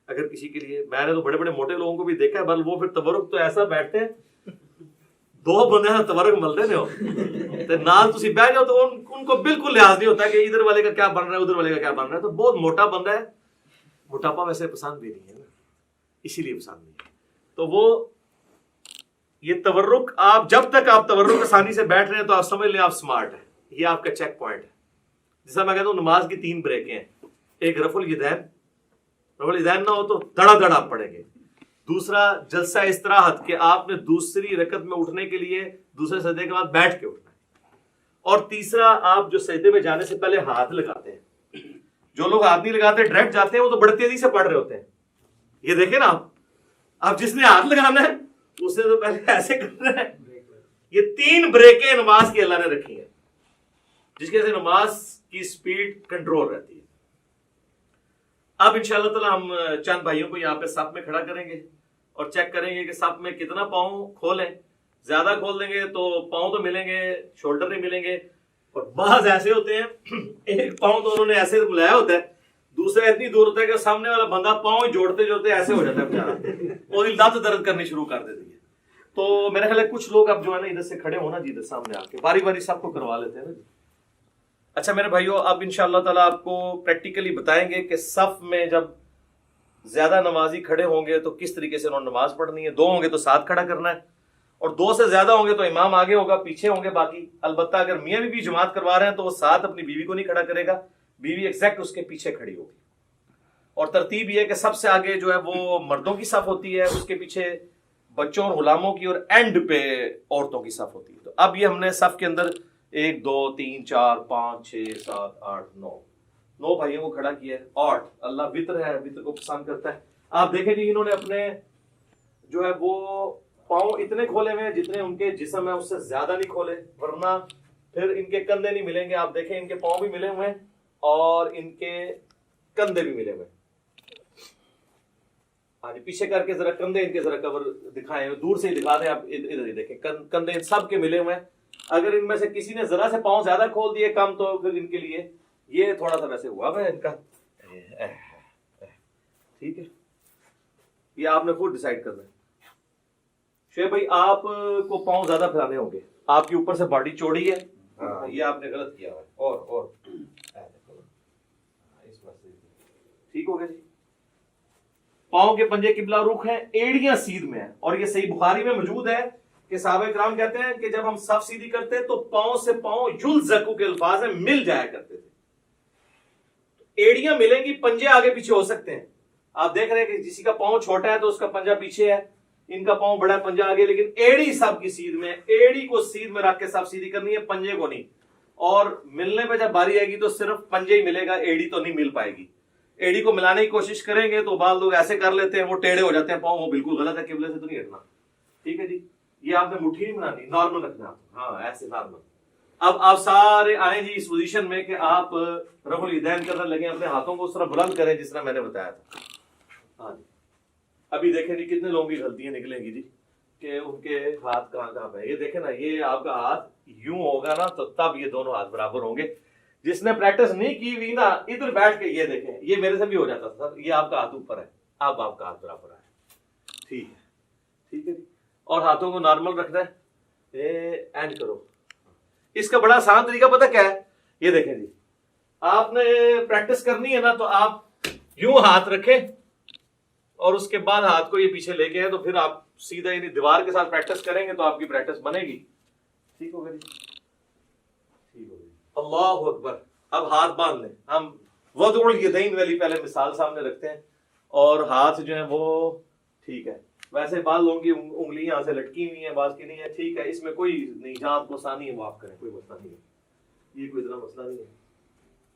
اگر کسی کے لیے. میں نے تو بڑے بڑے موٹے لوگوں کو بھی دیکھا ہے, بل وہ پھر تورک تو ایسا بیٹھتے ہیں, دو بندے نا تورک ملتے نے ہو نال تسی بیٹھ جاؤ تو ان کو بالکل لحاظ نہیں ہوتا کہ ادھر والے کا کیا بن رہا ہے ادھر والے کا کیا بن رہا ہے. تو بہت موٹا بندہ ہے, موٹاپا ویسے پسند بھی نہیں ہے نا, اسی لیے پسند نہیں ہے. تو وہ یہ تورک, آپ جب تک آپ تورک آسانی سے بیٹھ رہے ہیں تو آپ سمجھ لیں آپ سمارٹ ہیں. یہ آپ کا چیک پوائنٹ ہے. جیسا میں کہتا ہوں نماز کی 3 بریکیں ہیں. ایک رفع الیدین, رفع الیدین نہ ہو تو دڑا دڑ آپ پڑھیں گے. دوسرا جلسہ استراحت, کہ آپ نے دوسری رکعت میں اٹھنے کے لیے دوسرے سجدے کے بعد بیٹھ کے اٹھنا ہے. اور تیسرا آپ جو سجدے میں جانے سے پہلے ہاتھ لگاتے ہیں. جو لوگ ہاتھ نہیں لگاتے ڈائریکٹ جاتے ہیں وہ تو بڑی تیزی سے پڑھ رہے ہوتے ہیں. یہ دیکھیں نا آپ جس نے ہاتھ لگانا ہے اس نے تو پہلے ایسے کرنا ہے. یہ 3 بریکیں نماز کی اللہ نے رکھی ہیں جس کی وجہ سے نماز کی سپیڈ کنٹرول رہتی ہے. اب انشاءاللہ تعالی ہم چند بھائیوں کو یہاں پہ صف میں کھڑا کریں گے اور چیک کریں گے کہ صف میں کتنا پاؤں کھولیں. زیادہ کھول دیں گے تو پاؤں تو ملیں گے, شولڈر نہیں ملیں گے. اور بعض ایسے ہوتے ہیں ایک پاؤں تو انہوں نے ایسے ملایا ہوتا ہے, دوسرا اتنی دور ہوتا ہے کہ سامنے والا بندہ پاؤں جوڑتے جوڑتے ایسے ہو جاتا ہے بیچارہ, اور لت درد کرنی شروع کر دیتی ہے. تو میرا خیال ہے کچھ لوگ اب جو ہے نا ادھر سے کھڑے ہونا جی, ادھر سامنے آ کے باری باری سب کو کروا لیتے ہیں نا جی. اچھا میرے بھائیو, اب انشاءاللہ تعالیٰ آپ کو پریکٹیکلی بتائیں گے کہ صف میں جب زیادہ نمازی کھڑے ہوں گے تو کس طریقے سے انہوں نے نماز پڑھنی ہے. 2 ہوں گے تو ساتھ کھڑا کرنا ہے, اور 2 سے زیادہ ہوں گے تو امام آگے ہوگا, پیچھے ہوں گے باقی. البتہ اگر میاں بیوی جماعت کروا رہے ہیں تو وہ ساتھ اپنی بیوی کو نہیں کھڑا کرے گا, بیوی ایگزیکٹ اس کے پیچھے کھڑی ہوگی. اور ترتیب یہ ہے کہ سب سے آگے جو ہے وہ مردوں کی صف ہوتی ہے, اس کے پیچھے بچوں اور غلاموں کی, اور اینڈ پہ عورتوں کی صف ہوتی ہے. تو اب یہ ہم نے صف کے اندر 1 2 3 4 5 6 7 8 9 بھائیوں کو کھڑا کیا ہے. 8 اللہ وطر ہے, وطر کو پسند کرتا ہے. آپ دیکھیں جی انہوں نے اپنے جو ہے وہ پاؤں اتنے کھولے ہوئے ہیں جتنے ان کے جسم ہے, اس سے زیادہ نہیں کھولے, ورنہ پھر ان کے کندھے نہیں ملیں گے. آپ دیکھیں ان کے پاؤں بھی ملے ہوئے ہیں اور ان کے کندھے بھی ملے ہوئے ہیں. ہاں جی پیچھے کر کے ذرا کندھے ان کے ذرا کور دکھائیں, دور سے ہی دکھا دیں آپ, ادھر ہی دیکھیں کندھے ان سب کے ملے ہوئے ہیں. اگر ان میں سے کسی نے ذرا سے پاؤں زیادہ کھول دیے کم, تو پھر ان کے لیے یہ تھوڑا سا ویسے ہوا ہے ان کا, ٹھیک ہے. یہ آپ نے خود ڈیسائیڈ کرنا ہے. شعیب بھائی آپ کو پاؤں زیادہ پھیلانے ہوں گے، آپ کے اوپر سے باڈی چوڑی ہے، ہاں یہ آپ نے غلط کیا ہے، اور ٹھیک ہو گیا جی. پاؤں کے پنجے قبلہ رخ ہیں، ایڑیاں سیدھ میں ہیں، اور یہ صحیح بخاری میں موجود ہے کہ صحابہ کرام کہتے ہیں کہ جب ہم صف سیدھی کرتے تو پاؤں سے پاؤں یلزقو کے الفاظ ہیں، مل جایا کرتے تھے. ایڑیاں ملیں گی، پنجے آگے پیچھے ہو سکتے ہیں. آپ دیکھ رہے ہیں کہ کسی کا پاؤں چھوٹا ہے تو اس کا پنجہ پیچھے ہے، ان کا پاؤں بڑا ہے پنجہ آگے، لیکن ایڑی سب کی سیدھ میں، ایڑی کو سیدھ میں رکھ کے سب سیدھی کرنی ہے، پنجے کو نہیں. اور ملنے پہ جب باری آئے گی تو صرف پنجے ہی ملے گا، ایڑی تو نہیں مل پائے گی. ایڑی کو ملانے کی کوشش کریں گے تو بعض لوگ ایسے کر لیتے ہیں، وہ ٹیڑے ہو جاتے ہیں پاؤں، وہ بالکل غلط ہے، قبلے سے تو نہیں ہٹنا. ٹھیک ہے جی، یہ آپ نے مٹھی نہیں بنانی، نارمل رکھنا، ہاں ایسے نارمل. اب آپ سارے آئیں جی اس پوزیشن میں کہ آپ رفع الیدین کرنے لگے، اپنے ہاتھوں کو اس طرح بلند کریں جس طرح میں نے بتایا تھا. ہاں جی، ابھی دیکھیں جی کتنے لوگوں کی غلطیاں نکلیں گی جی کہ ان کے ہاتھ کہاں پہ. یہ دیکھیں نا، یہ آپ کا ہاتھ یوں ہوگا نا تو تب یہ دونوں ہاتھ برابر ہوں گے. جس نے پریکٹس نہیں کی ہوئی نا، ادھر بیٹھ کے یہ دیکھیں، یہ میرے سے بھی ہو جاتا تھا سر، یہ آپ کا ہاتھ اوپر ہے، اب آپ کا ہاتھ برابر ہے. ٹھیک ہے، ٹھیک ہے جی. اور ہاتھوں کو نارمل رکھنا ہے، اینڈ کرو. اس کا بڑا آسان طریقہ پتہ کیا ہے؟ یہ دیکھیں جی، آپ نے پریکٹس کرنی ہے نا تو آپ یوں ہاتھ رکھیں اور اس کے بعد ہاتھ کو یہ پیچھے لے کے، تو پھر آپ سیدھا یعنی دیوار کے ساتھ پریکٹس کریں گے تو آپ کی پریکٹس بنے گی. ٹھیک ہوگا جی، ٹھیک ہوگا. اللہ اکبر. اب ہاتھ باندھ لیں. ہم وضع الیدین والی پہلے مثال سامنے رکھتے ہیں، اور ہاتھ جو ہیں وہ ٹھیک ہے. ویسے بعض لوگوں کی انگلیاں یہاں سے لٹکی ہوئی ہیں، بعض کی نہیں ہے. ٹھیک ہے، اس میں کوئی نہیں، جہاں آپ کو آسانی ہے وہ آپ کریں، کوئی مسئلہ نہیں ہے، یہ کوئی اتنا مسئلہ نہیں ہے.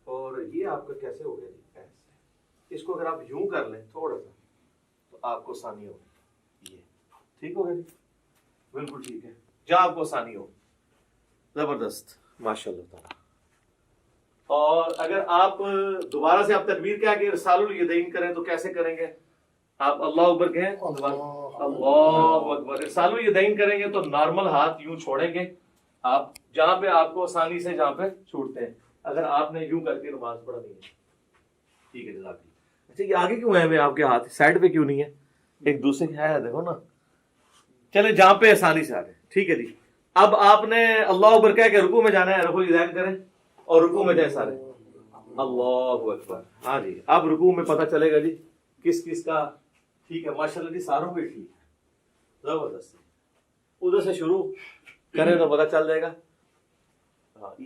اور یہ آپ کا کیسے ہو گیا جی؟ ایسے اس کو اگر آپ یوں کر لیں تھوڑا سا تو آپ کو آسانی ہوگی. یہ ٹھیک ہوگا جی، بالکل ٹھیک ہے، جہاں آپ کو آسانی ہو. زبردست، ماشاء اللہ تعالیٰ. اور اگر آپ دوبارہ سے آپ تکبیر کیا کہ ارسال الیدین کریں تو کیسے کریں گے؟ آپ اللہ اکبر کہیں، اللہ اکبر. ارسال الیدین کریں گے تو نارمل ہاتھ یوں چھوڑیں گے آپ، جہاں پہ آپ کو آسانی سے جہاں پہ چھوڑتے ہیں. اگر آپ نے یوں کر کے نماز پڑھنی ہے. ٹھیک ہے جزاک اللہ. اچھا، یہ آگے کیوں ہے آپ کے ہاتھ سائڈ پہ کیوں نہیں ہے؟ ایک دوسرے کے ہے، دیکھو نا. چلے جہاں پہ آسانی سے آ جائے. ٹھیک ہے جی. اب آپ نے اللہ اکبر کہہ کے رکوع میں جانا ہے، رفع الیدین کریں اور رکوع میں جائیں سارے. اللہ اکبر. ہاں جی، اب رکوع میں پتہ چلے گا جی کس کس کا ٹھیک ہے. ماشاء اللہ جی، ساروں کے ٹھیک ہے، زبردست. ادھر سے شروع کریں تو پتہ چل جائے گا.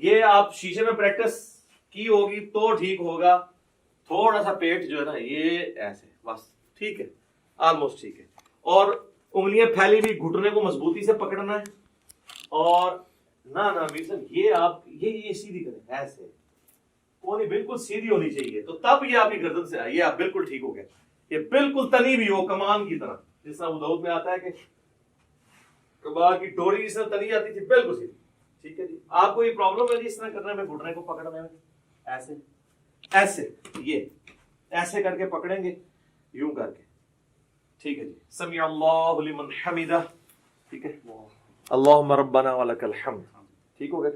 یہ آپ شیشے میں پریکٹس کی ہوگی تو ٹھیک ہوگا. تھوڑا سا پیٹ جو ہے نا یہ ایسے بس ٹھیک ہے، آلموسٹ ٹھیک ہے. اور انگلیاں پھیلی بھی، گھٹنے کو مضبوطی سے پکڑنا ہے. اور نہ میر صاحب یہ آپ یہ سیدھی کریں، ایسے کونی بالکل سیدھی ہونی چاہیے، تو تب یہ آپ کی گردن سے آئی، یہ آپ بالکل ٹھیک ہو گیا. یہ بالکل تنی بھی ہو کمان کی طرح، جس طرح ابو داؤد میں آتا ہے کہ کباغ کی ڈوری جس طرح تنی آتی تھی، بالکل سیدھی. ٹھیک ہے جی. آپ کو یہ پرابلم ہے جی اس طرح کرنے میں، گھٹنے کو پکڑنے میں، ایسے ایسے یہ ایسے کر کے پکڑیں گے، یوں کر کے. ٹھیک ہے جی. سمیع اللہ لمن حمدہ. ٹھیک ہے، اللہم ربنا ولک الحمد. ٹھیک ہو گیا.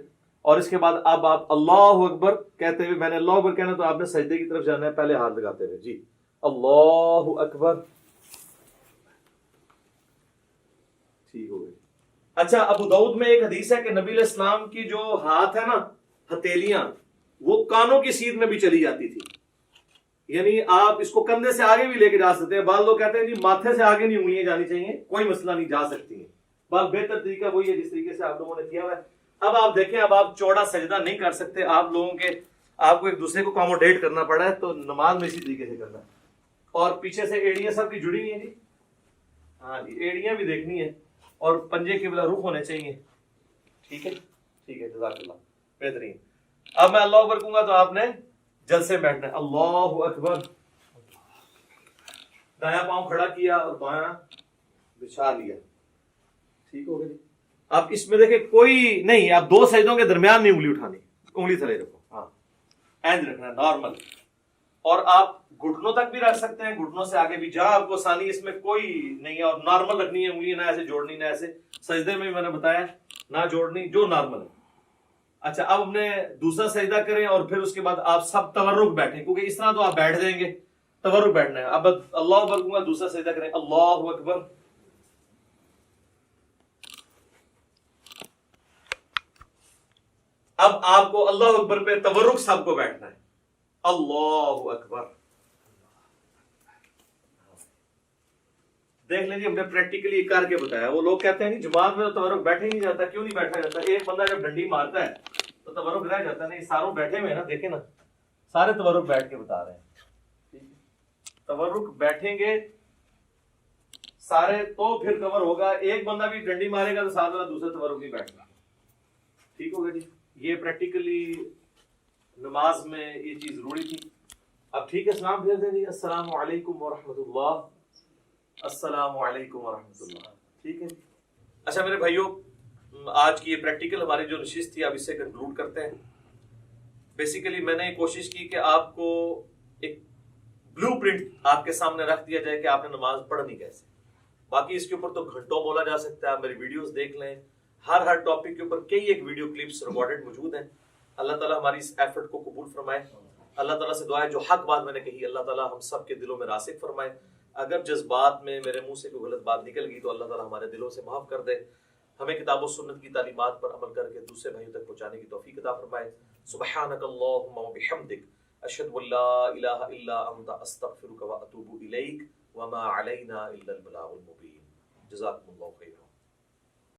اور اس کے بعد اب آپ اللہ اکبر کہتے ہوئے، میں نے اللہ اکبر کہنا تو آپ نے سجدے کی طرف جانا ہے، پہلے ہاتھ لگاتے ہوئے. جی اللہ اکبر. ٹھیک ہو گئی. اچھا، ابو داؤد میں ایک حدیث ہے کہ نبی علیہ السلام کی جو ہاتھ ہے نا، ہتھیلیاں، وہ کانوں کی سیدھ میں بھی چلی جاتی تھی. یعنی آپ اس کو کندھے سے آگے بھی لے کے جا سکتے ہیں. بعض لوگ کہتے ہیں جی ماتھے سے آگے نہیں انگلیاں جانی چاہیے، کوئی مسئلہ نہیں، جا سکتی ہیں. بس بہتر طریقہ وہی ہے جس طریقے سے آپ لوگوں نے کیا ہوا ہے. اب آپ دیکھیں، اب آپ چوڑا سجدہ نہیں کر سکتے، آپ لوگوں کے آپ کو ایک دوسرے کو اکاموڈیٹ کرنا پڑا ہے، تو نماز میں اسی طریقے سے کرنا ہے. اور پیچھے سے ایڑیاں سب کی جڑی ہوئی ہیں جی. ہاں جی، ایڑیاں بھی دیکھنی ہے اور پنجے قبلہ رخ ہونے چاہیے. ٹھیک ہے، ٹھیک ہے، جزاک اللہ، بہترین. اب میں اللہ اکبر کہوں گا تو آپ نے جلسے بیٹھنا ہے. اللہ اکبر. دایاں پاؤں کھڑا کیا اور بایاں بچھا لیا. ٹھیک ہو گیا جی. اب اس میں دیکھیں کوئی نہیں، آپ دو سجدوں کے درمیان نہیں انگلی اٹھانی، انگلی تھلے رکھو. ہاں، اینڈ رکھنا ہے نارمل. اور آپ گھٹنوں تک بھی رکھ سکتے ہیں، گھٹنوں سے آگے بھی، جہاں آپ کو آسانی، اس میں کوئی نہیں ہے. اور نارمل رکھنی ہے انگلی، نہ ایسے جوڑنی، نہ ایسے. سجدے میں بھی میں نے بتایا نہ جوڑنی، جو نارمل ہے. اچھا، اب ہم نے دوسرا سجدہ کریں اور پھر اس کے بعد آپ سب تورک بیٹھیں، کیونکہ اس طرح تو آپ بیٹھ جائیں گے، تورک بیٹھنا ہے. اب اللہ اکبر کہوں گا، دوسرا سجدہ کریں. اللہ اکبر. اب آپ کو اللہ اکبر پہ تورک سب کو بیٹھنا ہے. اللہ اکبر. دیکھ لیں جی، ہم نے پریکٹیکلی کر کے بتایا. وہ لوگ کہتے ہیں نہیں جماعت میں تو تورک بیٹھے ہی نہیں جاتا. کیوں نہیں بیٹھا جاتا؟ ایک بندہ جب ڈنڈی مارتا ہے تو تورک رہ جاتا ہے. نہیں، ساروں بیٹھے ہوئے ہیں نا، دیکھیں نا، سارے تورک بیٹھ کے بتا رہے ہیں. تورک بیٹھیں گے سارے تو پھر کور ہوگا. ایک بندہ بھی ڈنڈی مارے گا تو ساتھ والا دوسرے تورک نہیں بیٹھے گا. ٹھیک ہوگا جی. یہ پریکٹیکلی نماز میں یہ چیز ضروری تھی. اب ٹھیک ہے، سلام بھیج دیں جی. السلام علیکم ورحمۃ اللہ. السلام علیکم ورحمۃ اللہ. ٹھیک ہے. اچھا میرے بھائیوں، آج کی یہ پریکٹیکل ہماری جو نشست تھی اب اس سے کنکلوڈ کرتے ہیں. بیسیکلی میں نے کوشش کی کہ آپ کو ایک بلو پرنٹ آپ کے سامنے رکھ دیا جائے کہ آپ نے نماز پڑھنی کیسے. باقی اس کے اوپر تو گھنٹوں بولا جا سکتا ہے. آپ میری ویڈیوز دیکھ لیں، ہر ٹاپک کے اوپر کئی ایک ویڈیو کلپس ریکارڈڈ موجود ہیں. اللہ تعالیٰ ہماری اس ایفرٹ کو قبول فرمائے. اللہ تعالیٰ سے دعا ہے جو حق بات میں نے کہی اللہ تعالیٰ ہم سب کے دلوں میں راسخ فرمائے. اگر جذبات میں میرے منہ سے کوئی غلط بات نکل گئی تو اللہ تعالیٰ ہمارے دلوں سے معاف کر دے. ہمیں کتاب و سنت کی تعلیمات پر عمل کر کے دوسرے بھائیوں تک پہنچانے کی توفیق عطا فرمائے. سبحانک اللہم و بحمدک، اشہد ان لا الہ الا انت، استغفرک و اتوب الیک، وما علینا الا البلاغ المبین. جزاکم اللہ خیرا.